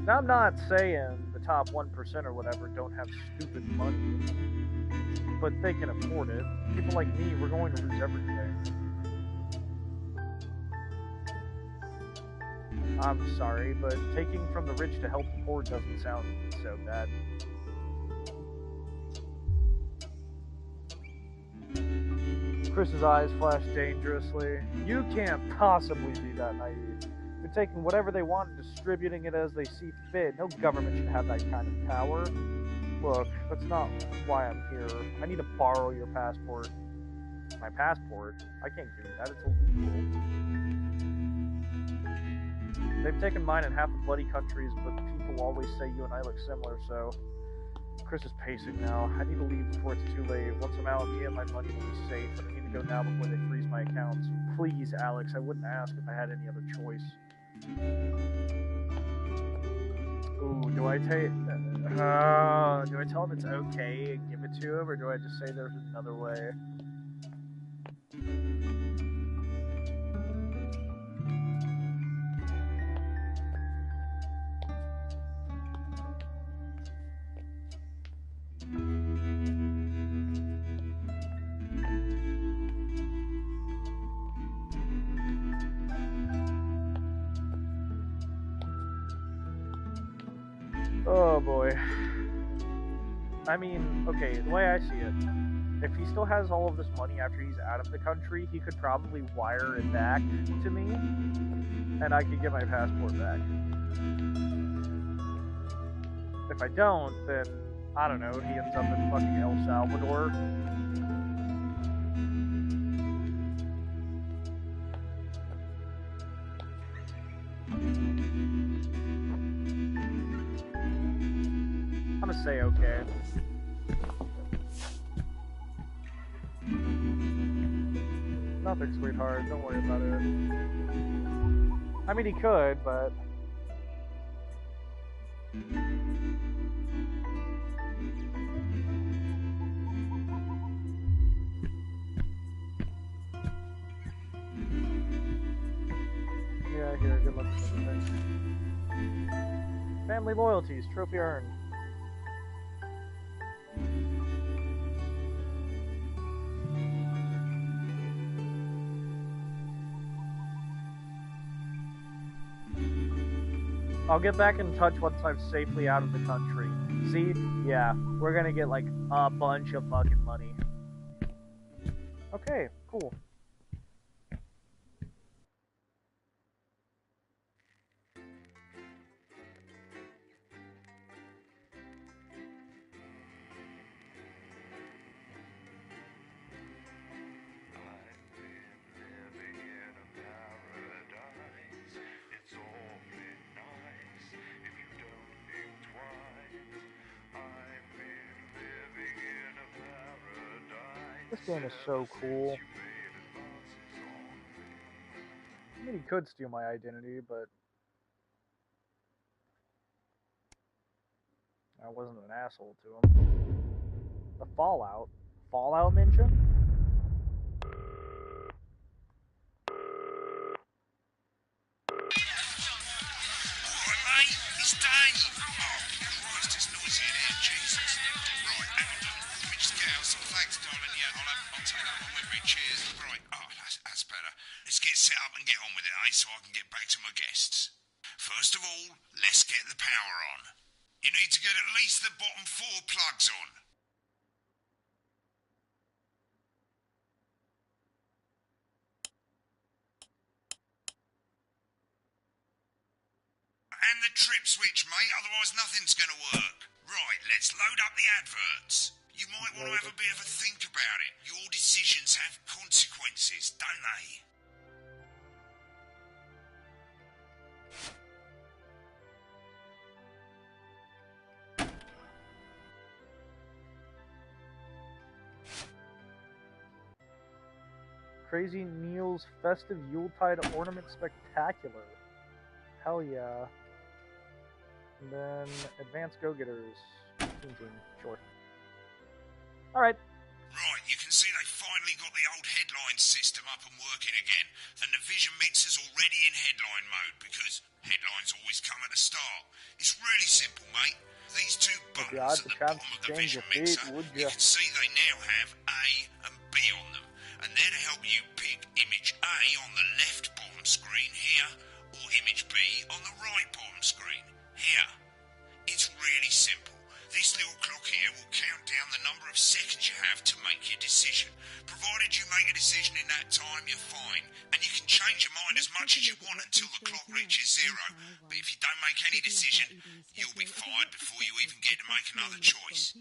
Now I'm not saying the top 1% or whatever don't have stupid money, but they can afford it. People like me, we're going to lose everything. I'm sorry, but taking from the rich to help the poor doesn't sound so bad. Chris's eyes flashed dangerously. You can't possibly be that naive. You're taking whatever they want and distributing it as they see fit. No government should have that kind of power. Look, that's not why I'm here. I need to borrow your passport. My passport? I can't do that. It's illegal. They've taken mine in half the bloody countries, but people always say you and I look similar, so... Chris is pacing now. I need to leave before it's too late. Once I'm out, me and my money will be safe, but I need to go now before they freeze my accounts. Please, Alex, I wouldn't ask if I had any other choice. Ooh, do I tell him it's okay and give it to him, or do I just say there's another way? Oh boy. I mean, okay, the way I see it, if he still has all of this money after he's out of the country, he could probably wire it back to me, and I could get my passport back. If I don't, then, I don't know, he ends up in fucking El Salvador. I'm gonna say okay. Nothing, sweetheart. Don't worry about it. I mean, he could, but... Yeah, here, good luck with everything. Family loyalties, trophy earned. I'll get back in touch once I'm safely out of the country. See? Yeah, we're gonna get like a bunch of fucking money. Okay, cool. This game is so cool. I mean, he could steal my identity, but I wasn't an asshole to him. The Fallout? Fallout mention? set up and get on with it, so I can get back to my guests. First of all, let's get the power on. You need to get at least the bottom 4 plugs on. And the trip switch, mate, otherwise nothing's gonna work. Right, let's load up the adverts. You might want to have a bit of a think about it. Your decisions have consequences, don't they? Crazy Neil's Festive Yuletide Ornament Spectacular. Hell yeah. And then Advanced Go-Getters. Team, sure. Alright. Right, you can see they finally got the old headline system up and working again. The Navision mixer's already in headline mode because headlines always come at the start. It's really simple, mate. These 2 buttons at the bottom of the Vision mixer, you can see they now have A and B on them. And they're to help you pick image A on the left bottom screen here, or image B on the right bottom screen here. It's really simple. This little clock here will count down the number of seconds you have to make your decision. Provided you make a decision in that time, you're fine. And you can change your mind as much as you want until the clock reaches 0. But if you don't make any decision, you'll be fired before you even get to make another choice.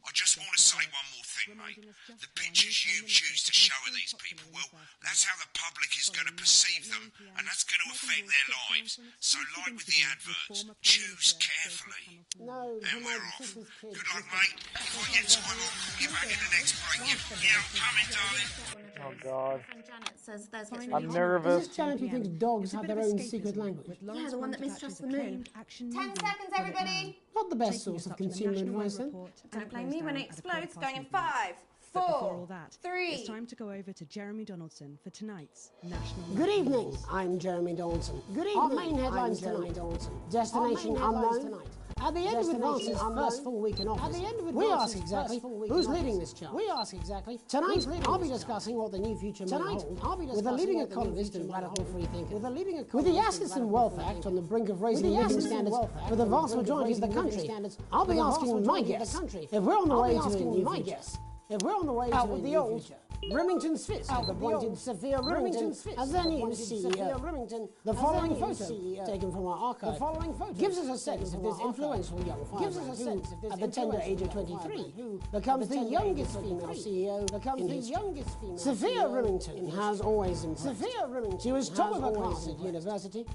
I just want to say one more thing, mate. The pictures you choose to show of these people, well, that's how the public is going to perceive them, and that's going to affect their lives. So like with the adverts, choose carefully. And we're off. Good luck, mate. If I get time, I'll call you back in the next break. Yeah, I'm coming, darling. Oh, God. Janet says there's I'm nervous. Is this Janet who thinks dogs have their own secret language? Yeah, the one that mistrusts the moon. 10 seconds, everybody. Not the best source of consumer advice, then. Don't blame me when it explodes. Going in 5, 4, 3. It's time to go over to Jeremy Donaldson for tonight's National. Good evening. I'm Jeremy Donaldson. Good evening. Our main headlines tonight. Destination unknown. At the end of Advance's first full week in office, we ask exactly who's leading this charge. Tonight, I'll be discussing what the new future may hold with a leading economist and radical free thinker. With the Assets and Wealth Act on the brink of raising living standards for the vast majority of the country, I'll be asking my guests if we're on the way to a new future. If we're on the way to a new future. Remington Smith has appointed Sophia Remington as their new CEO. The following photo, taken from our archive, gives us a sense of this influential young firebrand who, at the tender age of 23, becomes the youngest female CEO in history. Sophia Remington has always impressed. She was top of her class at university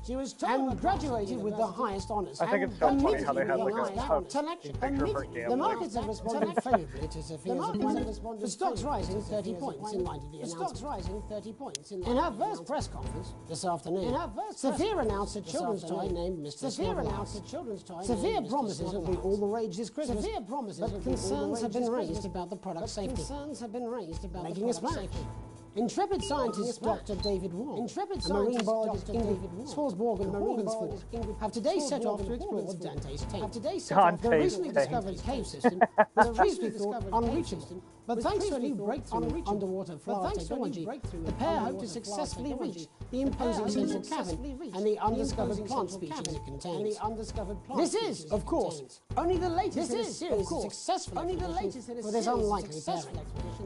and graduated with the highest honours. I think it's so funny how they had like a picture of her The gambling. markets have responded favourably to Sophia's appointment, the stocks rising 30 points in light of the announcement. In her first press conference this afternoon, Sophia announced a children's toy named Mr. Snuffleupagus. Sophia promises it'll be all the rage this Christmas, but concerns have been raised about the product's safety, making us splash. Intrepid scientist Dr. David Wong and marine biologist Ingrid Swarsborg and Morgansford have today set off to explore Dante's Tank. The recently discovered cave system was previously thought unreachable, but thanks to a new breakthrough in underwater flower technology, the pair hope to successfully reach the imposing central cavern and the undiscovered plant species it contains. This is, of course, only the latest in a series of successful expeditions for this unlikely pairing.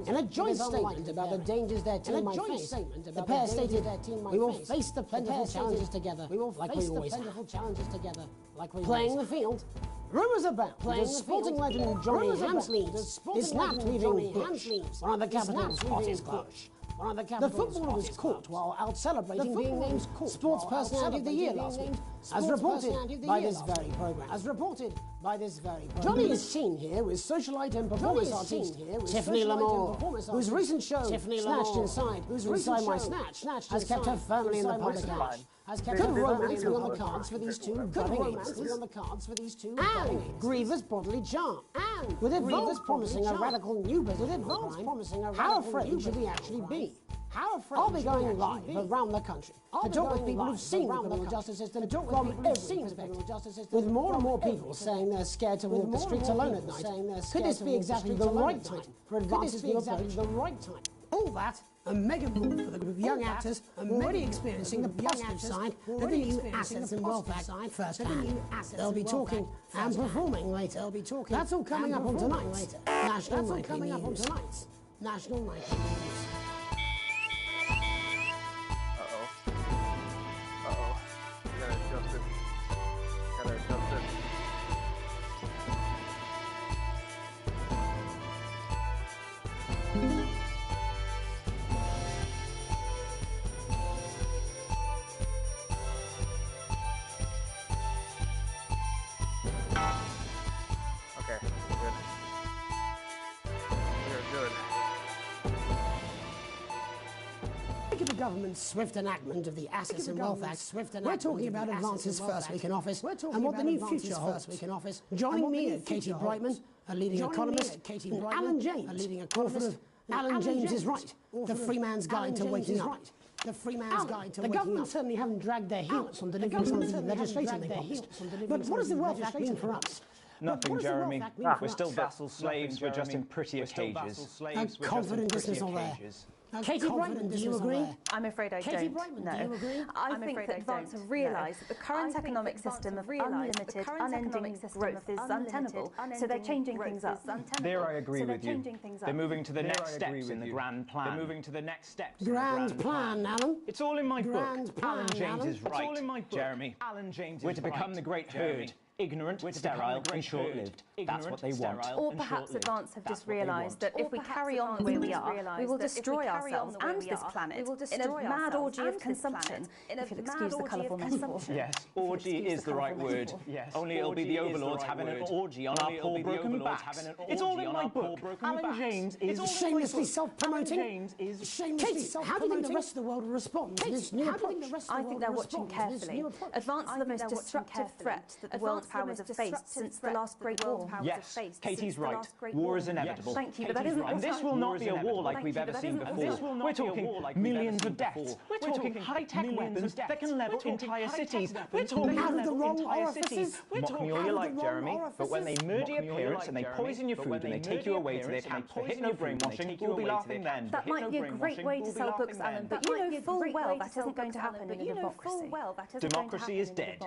In a joint statement about the dangers their team might face, the pair stated, "We will face the plentiful challenges together, like we always have. Playing the field." Rumours about the sporting legend Johnny Hamsleeves is snapped leaving Bush, one of the capital's hottest clubs. The footballer was caught while out celebrating being named Sports Personality of the Year last week, as reported by this very programme. Johnny is seen here with socialite and performance artist Tiffany Lamore, whose recent show, Snatched Inside My Snatch, has kept her firmly in the public eye. Could romance be on the cards for these two budding and grievous bodily charm? With advance promising a radical new business crime, how afraid should we actually be? I'll be going live around the country to talk with people who've seen the criminal justice system from every perspective, with more and more people saying they're scared to walk the streets alone at night. Could this be exactly the right time for Advance's new approach? All that and Meghan Markle for the group of young actors already experiencing the positive side of the new Assets and Wealth Act firsthand. They'll be talking and performing later. That's all coming up on tonight's National Nightly News. National Nightly News. Government's swift enactment of the Assets and Wealth Act. We're talking about advances first week in office and what the new future holds. Joining me are Katie Brightman, a leading economist, and Alan James, a leading author of Alan James is Right, The Free Man's Guide to Waking Up. The government certainly haven't dragged their heels on delivering some of the legislation they promised. But what does the Wealth Act mean for us? Nothing, Jeremy. We're still vassal slaves, we're just in prettier cages. A confident dismissal there. Katie Brightman, do you agree? I'm afraid I don't. No. I think that advance have realised that the current economic system of unlimited, unending growth is untenable, so they're changing things up. There I agree with you. They're moving to the next steps in the grand plan. They're moving to the next steps in the grand plan, Alan. It's all in my book. Alan James is right. It's all in my book, Jeremy. Alan James is right. We're to become the great herd. Ignorant, sterile, and short-lived. That's what they want. Or perhaps advance have just realised that if we carry on the way we are, we will destroy ourselves and this planet in a mad orgy of consumption, if you'll excuse the colourful metaphor. Yes, orgy is the right word. Yes. Only it'll be the overlords having an orgy on our poor broken backs. It's all in my book. Alan James is shamelessly self-promoting. Katie, how do you think the rest of the world will respond to this new approach? I think they're watching carefully. Advance are the most destructive threat that the world powers have faced since the last Great War. Yes, Katie's right. War is inevitable. Thank you, but that isn't. And this will not be a war like we've ever seen before. We're talking millions of deaths. We're talking high-tech weapons that can level entire cities. We're talking entire cities. Mock me all you like, Jeremy, but when they murder your parents and they poison your food and they take you away to their camps for hypno-brainwashing, we'll be laughing then. That might be a great way to sell books, Alan, but you know full well that isn't going to happen in a democracy. Democracy is dead.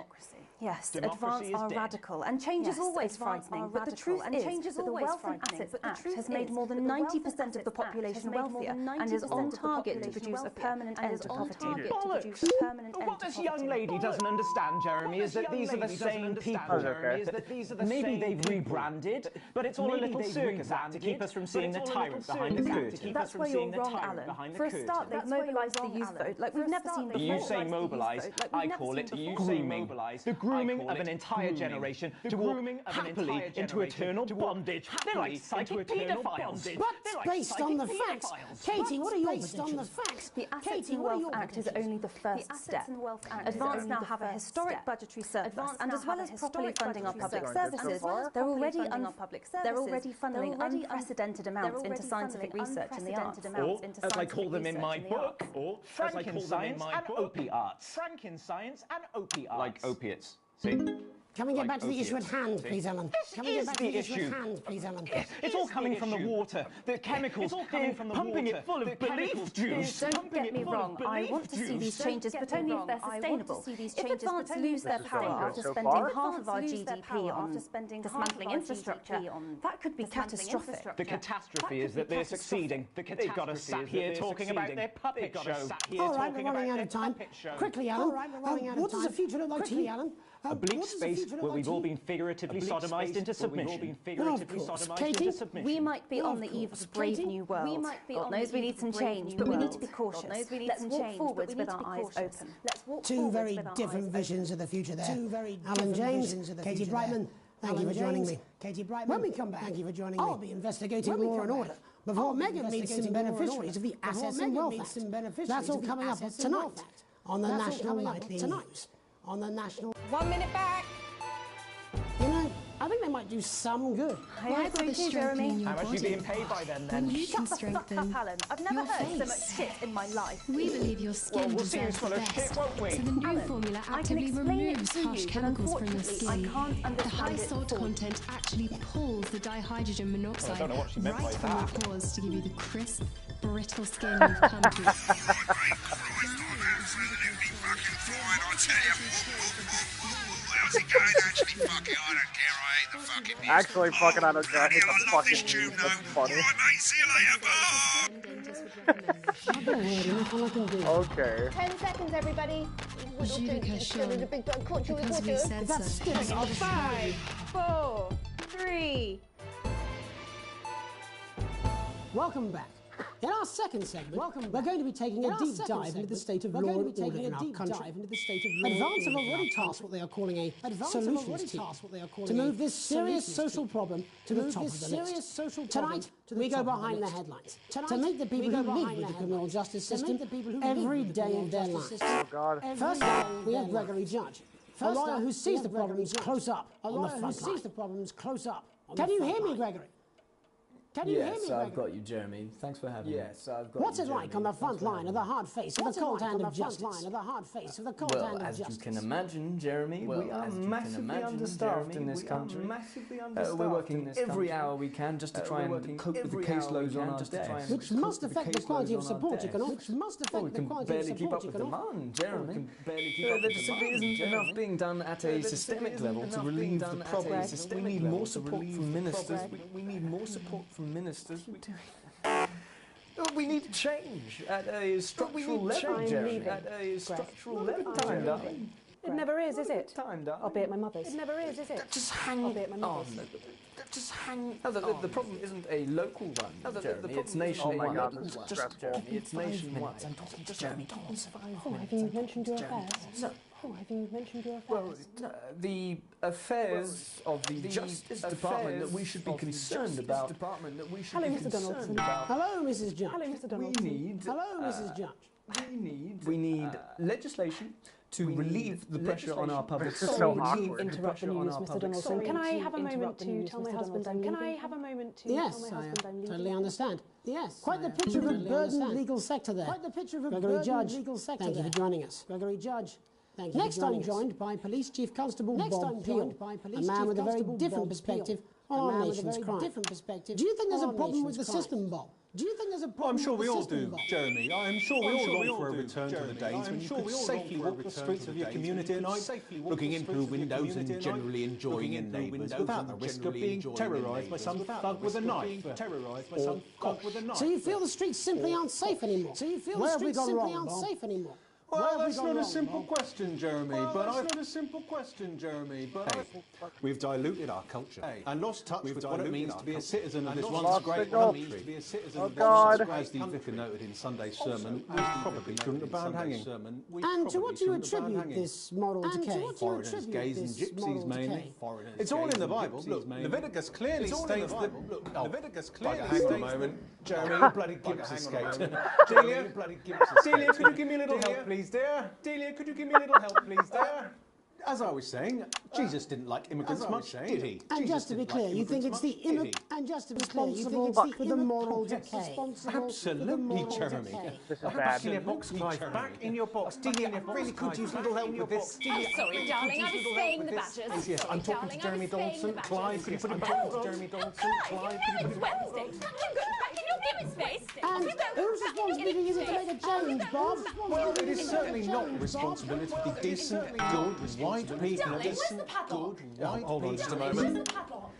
Yes, advance are radical, and change is always frightening, but the truth is that the Wealth and Assets Act has made more than 90% of the population wealthier and is on target to produce a permanent end to poverty. Bollocks! What this young lady doesn't understand, Jeremy, is that these are the same people. Maybe they've rebranded, but it's all a little circus act to keep us from seeing the tyrant behind the curtain. That's where you're wrong, Alan. For a start, they've mobilised the youth vote like we've never seen before. You say mobilise, I call it grooming. The grooming of an entire generation to walk happily into eternal bondage. They're like psychic paedophiles. But based on the facts, Katie, what are your predictions? The Assets and Wealth Act is only the first step. Advance now have a historic budgetary surplus, and as well as properly funding our public services, they're already funneling unprecedented amounts into scientific research in the arts. Or, as I call them in my book, Franken-science and opiates. Franken-science and opiates. Like opiates. See? Can we get back to the issue at hand, please, Alan? This is the issue. It's all coming from the water, the chemicals, pumping it full of belief juice. Don't get me wrong, I want to see these changes, but only if they're sustainable. If Advance lose their power after spending half of our GDP on dismantling infrastructure, that could be catastrophic. The catastrophe is that they're succeeding. They've got us sat here talking about their puppet show. All right, we're running out of time. Quickly, Alan, what does the future look like to you, Alan? A bleak space where we've all been figuratively sodomised into submission. Katie, we might be on the eve of a brave new world. God knows we need some change, but we need to be cautious. Let's walk forwards with our eyes open. Two very different visions of the future there. Alan James, Katie Brightman, thank you for joining me. When we come back, thank you for joining me. I'll be investigating Law and Order before Meghan meets some beneficiaries of the Assets and Wealth Act. That's all coming up tonight on the National Nightly News. On the National... 1 minute back. You know, I think they might might do some good. I hope so too, Jeremy. How much are you being paid by them then? Shut the fuck up, Alan. I've never heard so much shit in my life. We believe your skin we'll see who's deserves the full of shit, best. won't we? So the new formula actively removes harsh chemicals from your skin. The high salt content actually pulls the dihydrogen monoxide right from your pores to give you the crisp, brittle skin you've come to. How's it going? Actually, fuck it, I don't care. I hate the fucking music. Actually, fucking, I don't care. I hate the I love this fucking tune, music. though. That's funny. Alright, mate, see you later, bye. Okay. 10 seconds, everybody. Because we said so. 5, 4, 3. Welcome back. In our second segment, we're going to be taking a deep dive into the state of law and order in our country. Advance have already tasked what they are calling a solutions team to move this serious social problem to the top of the list. Tonight, we go behind the headlines to meet the people who live with the criminal justice system every day of their lives. First up, we have Gregory Judge, a lawyer who sees the problems close up on the front line. Can you hear me, Gregory? Can you hear me, Gregory? I've got you, Jeremy. Thanks for having me. Yes, I've got What's it like on the front line of the hard face of the cold hand of justice? Well, as you can imagine, Jeremy, we are massively understaffed in this country. We're working every hour we can just to try and cope with the caseloads on our desk. Which must affect the quality of support you can offer. We can barely keep up with demand, Jeremy. There just simply isn't enough being done at a systemic level to relieve the problem. We need more support from ministers. We need more support from ministers. We need change at a structural level, Jeremy. At a structural level. Time, darling. It never is it? Time, darling. I'll be at my mother's. It never is it? Just hang I'll be at my mother's. Just hang on. The problem isn't a local one, Jeremy. It's nationwide. Oh my God, this is stressful. Jeremy, it's nationwide. I'm talking to Jeremy. Oh, have you mentioned your affairs? No. Oh, have you mentioned your affairs? Well, the affairs of the Justice Department that we should be concerned about. Hello, Mr. Donaldson. Hello, Mrs. Judge. Hello, Mr. Donaldson. Hello, Mrs. Judge. We need legislation to relieve the pressure on our public This is service. so awkward. Interrupt the news, Mr. Donaldson. Can I have a moment to tell my husband I'm leaving? Can I have a moment to tell my husband I'm leaving? Totally understand. Yes. Quite the picture of a burdened legal sector there. Quite the picture of a Gregory Judge. Thank you for joining us. Gregory Judge. Thank you. Next, I'm joined by Police Chief Constable Bob Peel, a man with a very different perspective on our nation's crime. Do you think there's a problem with the system, Bob? Do you think there's a problem I'm sure with we the all system, do, Bob? Jeremy. I'm sure we all long for a return to the days when you could safely walk the streets of your community at night, looking in through windows and generally enjoying your neighbours without the risk of being terrorised by some thug with a knife. So you feel the streets simply aren't safe anymore? Where have we gone wrong, Bob? Well, that's not a simple question, Jeremy. We've diluted our culture and lost touch with what it means to be a citizen of this once great country. As the vicar noted in Sunday's sermon, we probably shouldn't have banned hanging. And to what do you attribute this moral decay? Foreigners, gays and gypsies mainly. It's all in the Bible. Look, Leviticus clearly states that... Hang on a moment. Jeremy, bloody Gibbs escaped. Delia, could you give me a little help, please, dear? Delia, could you give me a little help, please, dear? As I was saying, Jesus didn't like immigrants much, did he? And just to be clear, you think it's the responsible for the moral decay? Absolutely, Jeremy. This is Back bad. in your box, Clive. Back in your box. Delia, I really could use a little help with this. I'm sorry, darling. I was staying in the Badgers. Yes, I'm talking to Jeremy Donaldson. Clive, could you put him back to Jeremy Donaldson? Clive, could you put him back? Wednesday. I'm going back in your given space. And whose responsibility is it to make a change, Bob? Well, it is certainly not the responsibility of the decent, good, white people. Darling, where's the padlock? Hold on just a moment. Where's the padlock?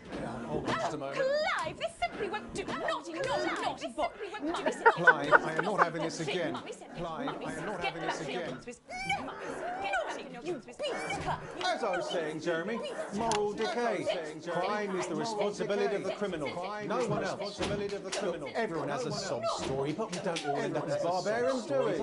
Hold on just a moment. Clive, this simply won't do. Naughty boy. Clive, I am not having this again. Clive, I am not having this again. As I was saying, Jeremy, moral decay. Crime is the responsibility of the criminal. No one else. Everyone has a sob story, but we don't all end up as barbarians, do we?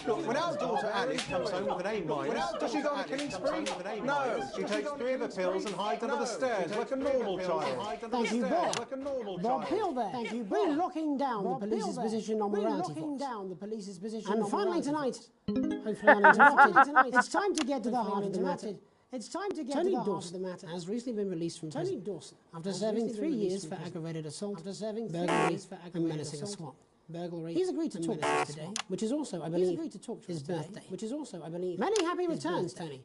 Look, when our daughter Alice comes home with an A-, does she go on a killing spree? No, she takes 3 of the pills and hides under the stairs like a normal child. Thank you, Bob. Bob Peel there. Thank you, Bob. We're locking down the police's position on morality, And finally tonight, hopefully uninterrupted, it's time to get to the heart of the matter. It's time to get to the heart of the matter. Has recently been released from prison. Tony Dawson, after serving 3 years for aggravated assault, burglary, and menacing a swamp. He's agreed to talk to us today, which is also, I believe, his birthday. Which is also, I believe, many happy returns, Tony.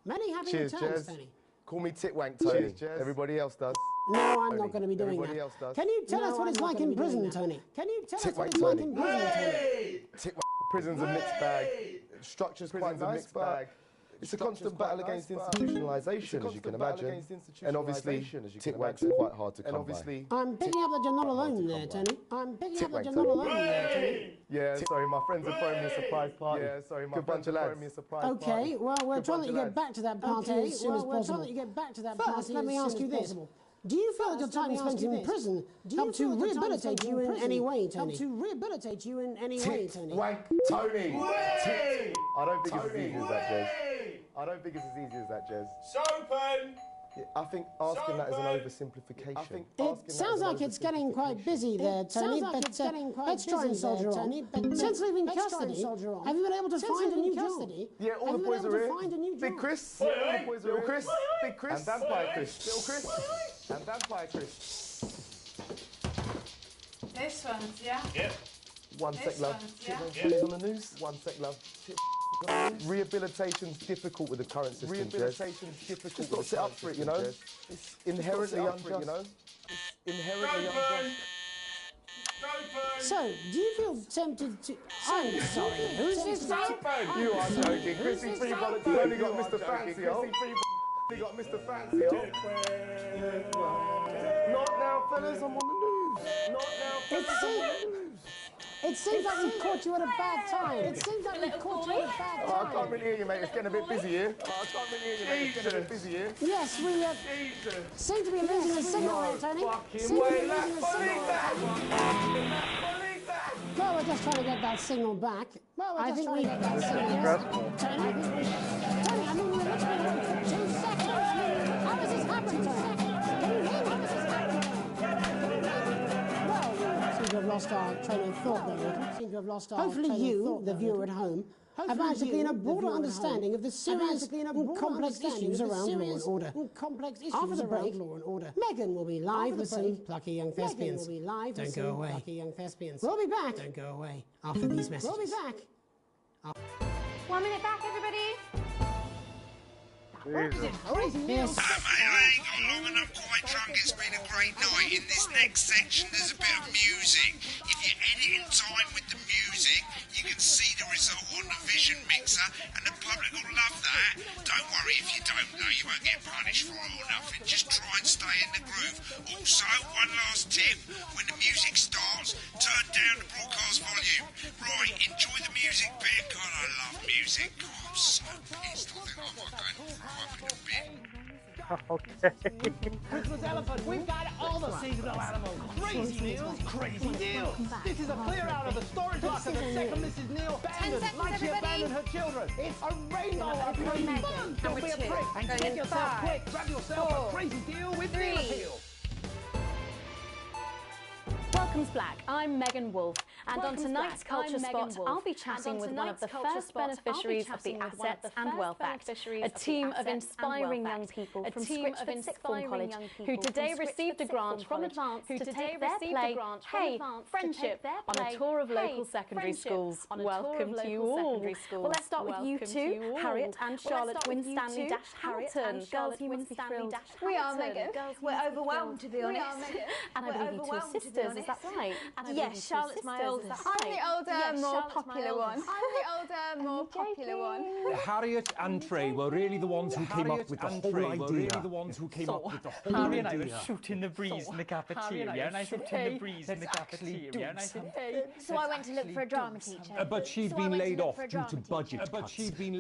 Many happy returns, Tony. Call me Titwank, Tony. Everybody else does. No, I'm not going to be doing that. Can you tell us what it's like in prison, Tony? Can you tell us what it's like in prison, Tony? Titwank. Prison's a mixed bag. Structure's quite a mixed bag. It's a constant battle against institutionalisation, as you can imagine. And obviously, Titwank's quite hard to come by. I'm picking up that you're not alone there, Tony. I'm picking up that you're not alone there, Tony. Yeah, sorry, my friends are throwing me a surprise party. Yeah, sorry, my friends are throwing me a surprise party. Okay, well, we'll try that you get back to that party as soon as possible. First, let me ask you this. Do you feel that your time spent in prison helped to rehabilitate you in any way, Tony? Titwank, Tony! I don't think it's as easy as that, Jez. I don't think it's as easy as that, Jez. Sopen! I think asking that is an oversimplification. It sounds like it's getting quite busy there, Tony, but let's try and soldier on. Since leaving custody, have you been able to find a new job? Yeah, all the boys are here. Big Chris, Little Chris, Big Chris, and Vampire Chris, Little Chris, and Vampire Chris. This one's, yeah? Yep. One sec, love. Yeah. On the news. One sec, love. Rehabilitation's difficult with the current system, Rehabilitation's difficult. You've got to sit up for it, you know? It's inherently unjust, you know? It's inherently unjust. So, do you feel tempted to... I'm sorry, who's this now? You are joking. Chrissy Free Bollocks only got Mr. Fancy, Chrissy Free got Mr. Fancy, Not now, fellas, I'm on the news. Not now, fellas, I'm on the news. It seems like we've caught you at a bad time. It seems like we've caught you at a bad time. I can't really hear you, mate. It's getting a bit busy here. I can't really hear you, mate. It's getting a bit busy here. Yes, we seem to be losing the signal there, Tony. Fucking way, Well, we're just trying to get that signal back. I think we get that signal back. Tony, I mean, we're literally here for 2 seconds. How does this happen, Tony? Can you hear how this is happening? Seem to have lost our train of thought there. Hopefully you, the viewer at home, have managed to gain a broader understanding of the serious and complex issues around law and order. After the break, Megan will be live with some plucky young thespians. Don't go away. We'll be back. Don't go away after these messages. We'll be back. 1 minute back, everybody. Jesus. Yes. I ain't got long and I'm quite drunk. It's been a great night. In this next section, there's a bit of music. If you edit in time with the music, you can see the result on the Vision Mixer, and the public will love that. Don't worry if you don't know, you won't get punished for it or nothing. Just try and stay in the groove. Also, one last tip: when the music starts, turn down the broadcast volume. Right, enjoy the music bit. God, I love music. God, I'm so pissed. I think I might go up in a bit. Okay. Christmas elephant, we've got all the seasonal animals. Crazy Neil's crazy deal. This is a clear out of the storage locker that second Mrs. Neil abandoned, like she abandoned her children. It's a rainbow of crazy fun. Don't be a prick and get yourself quick. Grab yourself a crazy deal with Neil Appeal. Welcome's Black. I'm Megan Wolf, and on tonight's Culture Spot, I'll be chatting with one of the first beneficiaries of the Assets and Wealth Act, a team of inspiring young people from Scripps Sixth Form College, who today received a grant from Advance to take their play, Hey, Friendship, on a tour of local secondary schools. Welcome to you all. Well, let's start with you two, Harriet and Charlotte Winstanley-Hamilton. Girls, you must be thrilled. We are, Megan. We're overwhelmed, to be honest. And I believe you two sisters, is that right? Yes, Charlotte's my oldest. I'm the older, more popular one. Harriet and Trey were really the ones who came up with the whole idea. Harry and I were shooting the breeze in the cafeteria, and I said, So I went to look for a drama teacher. But she'd been laid off due to budget cuts.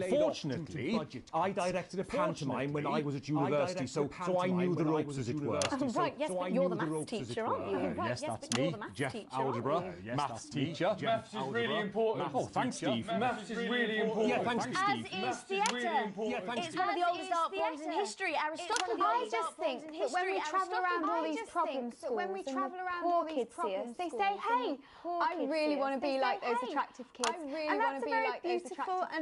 Fortunately, I directed a pantomime when I was at university, so I knew the ropes, as it were. Right, yes, but you're the maths teacher, aren't you? Yes, that's me. Jeff, algebra, maths teacher. Maths is really important. Oh, thanks, Steve. Maths is really important. Yeah, thanks, Steve. As is theatre. Yeah, thanks, It's one of the oldest art forms in history. Aristotle. I just think that when we travel around all these problem schools, when we travel around all these problems, they say, "Hey, I really want to be like those attractive kids." I really want to be like those attractive kids.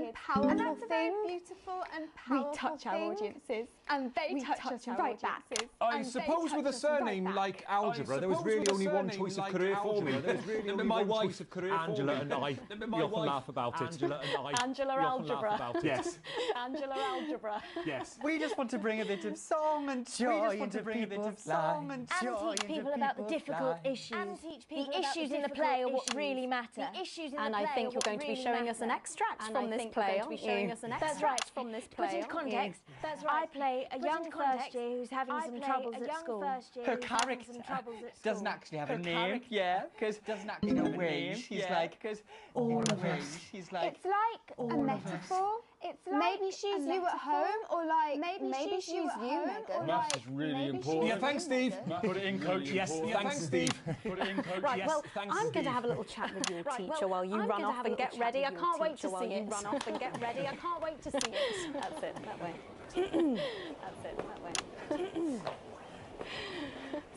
And that's a very beautiful and powerful thing. We touch our audiences, and they touch us right back. I suppose with a surname like algebra, there was really only one choice of career for me. My wife, Angela, and I, we often laugh about it. Angela Algebra. Yes. Angela Algebra. Yes. We just want to bring a bit of song and joy into people's lives. And teach people about the difficult issues. The issues in the play are what really matter. And I think you're going to be showing us an extract from this play, aren't you? That's right, from this play. Put into context, I play a young first year who's having some troubles at school. Her character doesn't actually have a name, because in a way she's like all of us. She's like it's like a metaphor. It's like maybe she's you at home, or like maybe she's you, Megan. Maths is really important. Yeah, thanks, Steve. Put it in, coach. Yes, thanks, Steve. Put it in, coach. Right, Yes, well, thanks, I'm going to Steve. have a little chat with your teacher while you run off and get ready. I can't wait to see it. Run off and get ready. I can't wait to see it. That's it, that way. That's it, that way.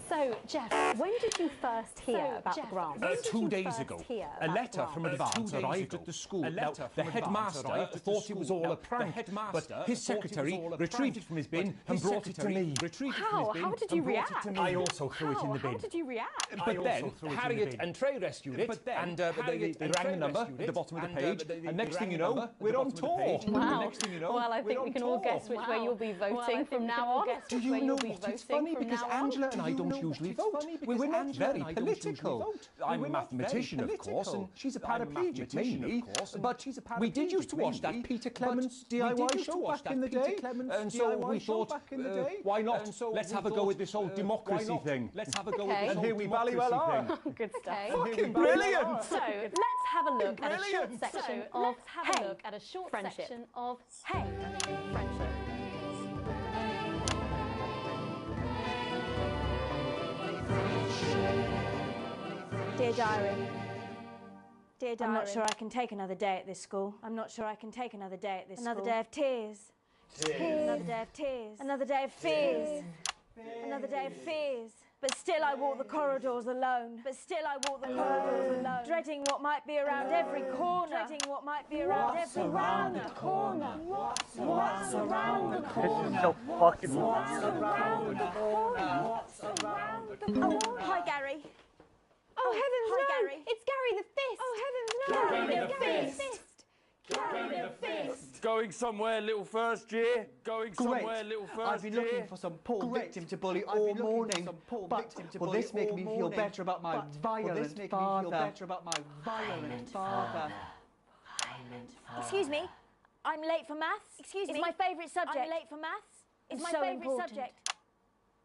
So, Jeff, when did you first hear about the grant? 2 days ago, a letter from Advance arrived at the school. Now, the headmaster thought it was all a prank, but his secretary retrieved it from his bin and brought it to me. How? How did you react? I also threw it in the bin. How did you react? But then Harriet and Trey rescued it, and they rang the number at the bottom of the page, and next thing you know, we're on tour. Wow. Well, I think we can all guess which way you'll be voting from now on. Do you know what? It's funny because Angela and I don't usually vote. We're not very political. I'm a mathematician, of course, and she's a paraplegic, mainly. But we did used to watch that Peter Clements DIY show back in the day, and so we thought, why not? Let's have a go with this whole democracy thing. Let's have a go with this whole democracy thing. Good stuff. Fucking brilliant! So let's have a look at a short section of Hey. Friendship. Dear Diary. Dear Diary. I'm not sure I can take another day at this school. I'm not sure I can take another day at this school. Another day of tears. Another day of tears. Another day of fears. Another day of fears. But still I walk the corridors alone. But still I walk the corridors alone. Dreading what might be around every corner. Dreading what might be around every corner. What's around the corner? This is so fucking What's around the corner? What's around the corner? Oh, hi, Gary. Oh, heavens, hi, no! Gary. It's Gary the Fist! Oh, heavens, no! Gary the Fist! Gary the Fist! Going somewhere, little first year. Going somewhere, little first year. I've been looking for some poor victim to bully all morning. But will this make me feel better about my violent father? Excuse me, I'm late for maths. Excuse me, it's my favourite subject. I'm late for maths. It's my favourite subject.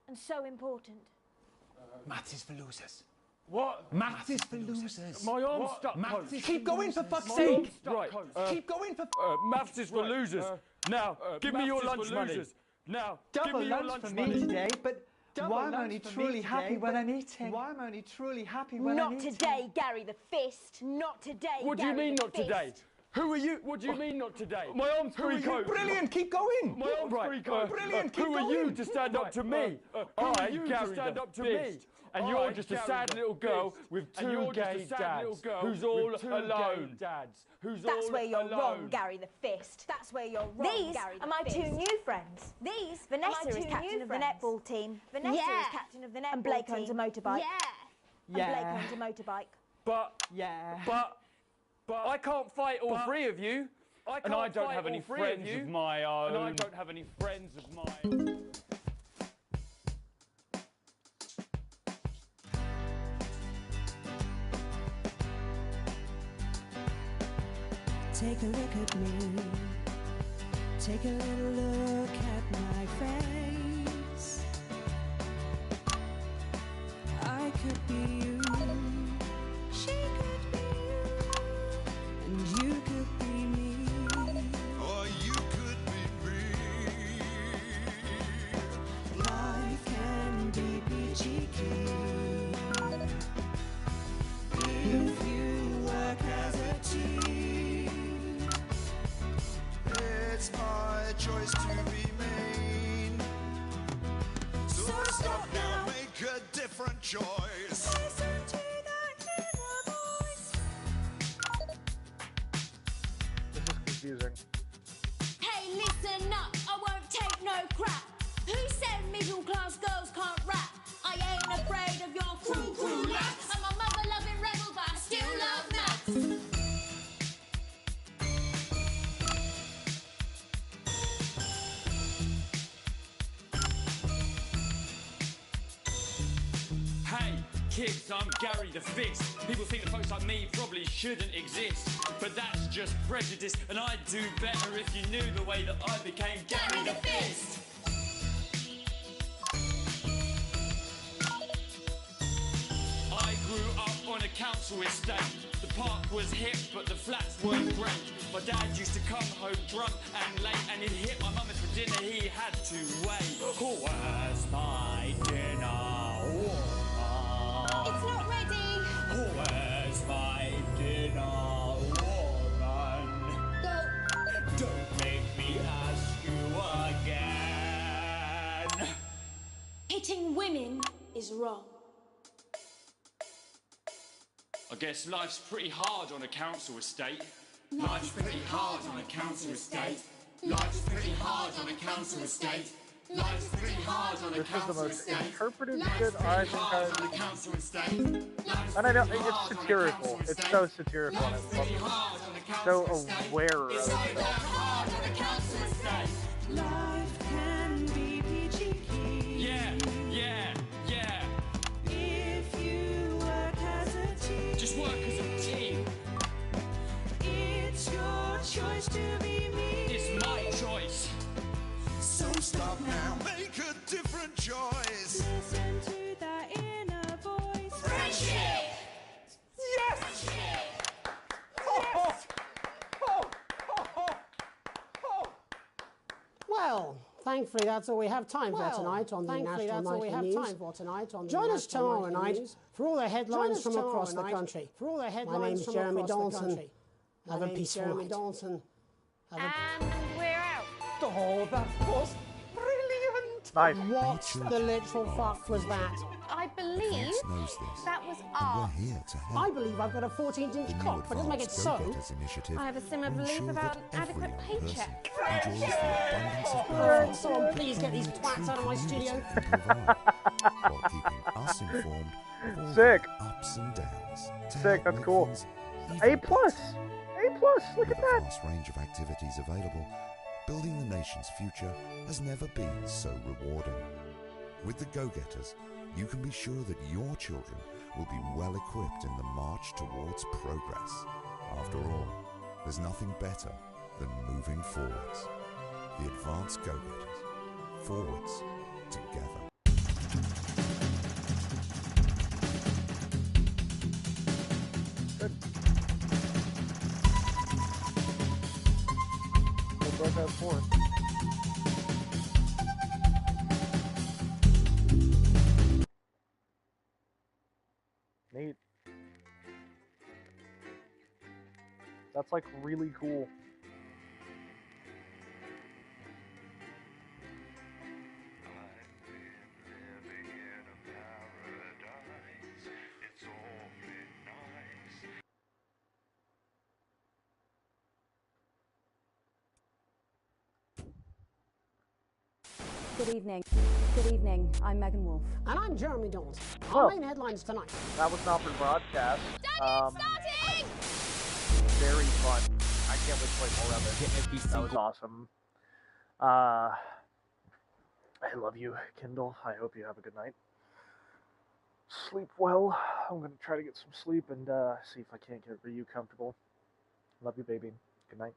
And so important. Maths is for losers. What? Maths is for losers. My arm's stuck, Maths coach. keep going, for fuck's sake. Right. Keep going, for maths is for losers. Now, give me your lunch money. Now, give me your lunch lunch for money. me today, but why am I only truly happy when I'm eating? Why am I only truly happy when I'm eating? Not today, Gary the Fist. Not today, What do you Gary mean the not Fist. today? Who are you? What do you mean not today? My arm's free, coach. Brilliant, keep going. My arm's free, coach. Brilliant, keep Who going. are you to stand up to me? I, Gary stand the up to me. And you're just a sad little girl with two gay dads who's all alone. That's where you're wrong, Gary the Fist. That's where you're wrong, Gary the Fist. These are my two new friends. Vanessa is captain of the netball team. Vanessa is captain of the netball team. And Blake owns a motorbike. And Blake owns a motorbike. But I can't fight all three of you. And I don't have any friends of my own. And I don't have any friends of mine. Take a look at me. Take a little look at my face. I could be you. She could be you. And you could be me. Or you could be me. Life can be peachy keen. kids, I'm Gary the Fist. People think that folks like me probably shouldn't exist, but that's just prejudice, and I'd do better if you knew the way that I became Gary the Fist. I grew up on a council estate. The park was hip, but the flats weren't great. My dad used to come home drunk and late, and he'd hit my mum for dinner, he had to wait. Where's my dinner, woman? It's not ready. Where's my dinner, woman? Go. Don't make me ask you again. Hitting women is wrong. I guess life's pretty hard on a council estate. Life's pretty hard on a council estate. Life's pretty hard on a council estate. Life's pretty hard on a council estate. This is the most interpretive shit I think I've... And I know, it's satirical. It's so satirical and it's so aware of itself. Life can be peachy keen. Yeah, yeah, yeah. If you work as a team. Just work as a team. It's your choice to be me. It's my choice. So stop now, make a different choice. Listen to that inner voice. Friendship! Yes! Friendship! Well, thankfully that's all we have time for tonight on the National Nightly News. Join us tomorrow night for all the headlines from across the country. My name's Jeremy Dawson. Have a peaceful night. And we're out. Oh, that was brilliant! Nice. What the literal fuck was that? I believe knows this, that was and art. we're here to help. I believe I've got a 14-inch cock, but it doesn't make it so. Initiative I have a similar will belief ensure about that an adequate every young person paycheck. enjoys the abundance of Alright, benefits someone please get these twats out of my studio. can provide, while keeping us informed of all Sick. the ups and downs. To Sick, help that's make cool. things A+. even A+, look at With a that. vast range of activities available, building the nation's future has never been so rewarding. With the Go-Getters, you can be sure that your children will be well equipped in the march towards progress. After all, there's nothing better than moving forwards. The Advanced Go-Getters. Forwards together. We'll broke out forth. Neat. That's like really cool. Good evening. Good evening. I'm Megan Wolf. And I'm Jeremy Dawson. Well, Our main headlines tonight. That was not for broadcast. Starting! Very fun. I can't wait to play more of it. That was awesome. I love you, Kindle. I hope you have a good night. Sleep well. I'm going to try to get some sleep and see if I can't get Ryu comfortable. Love you, baby. Good night.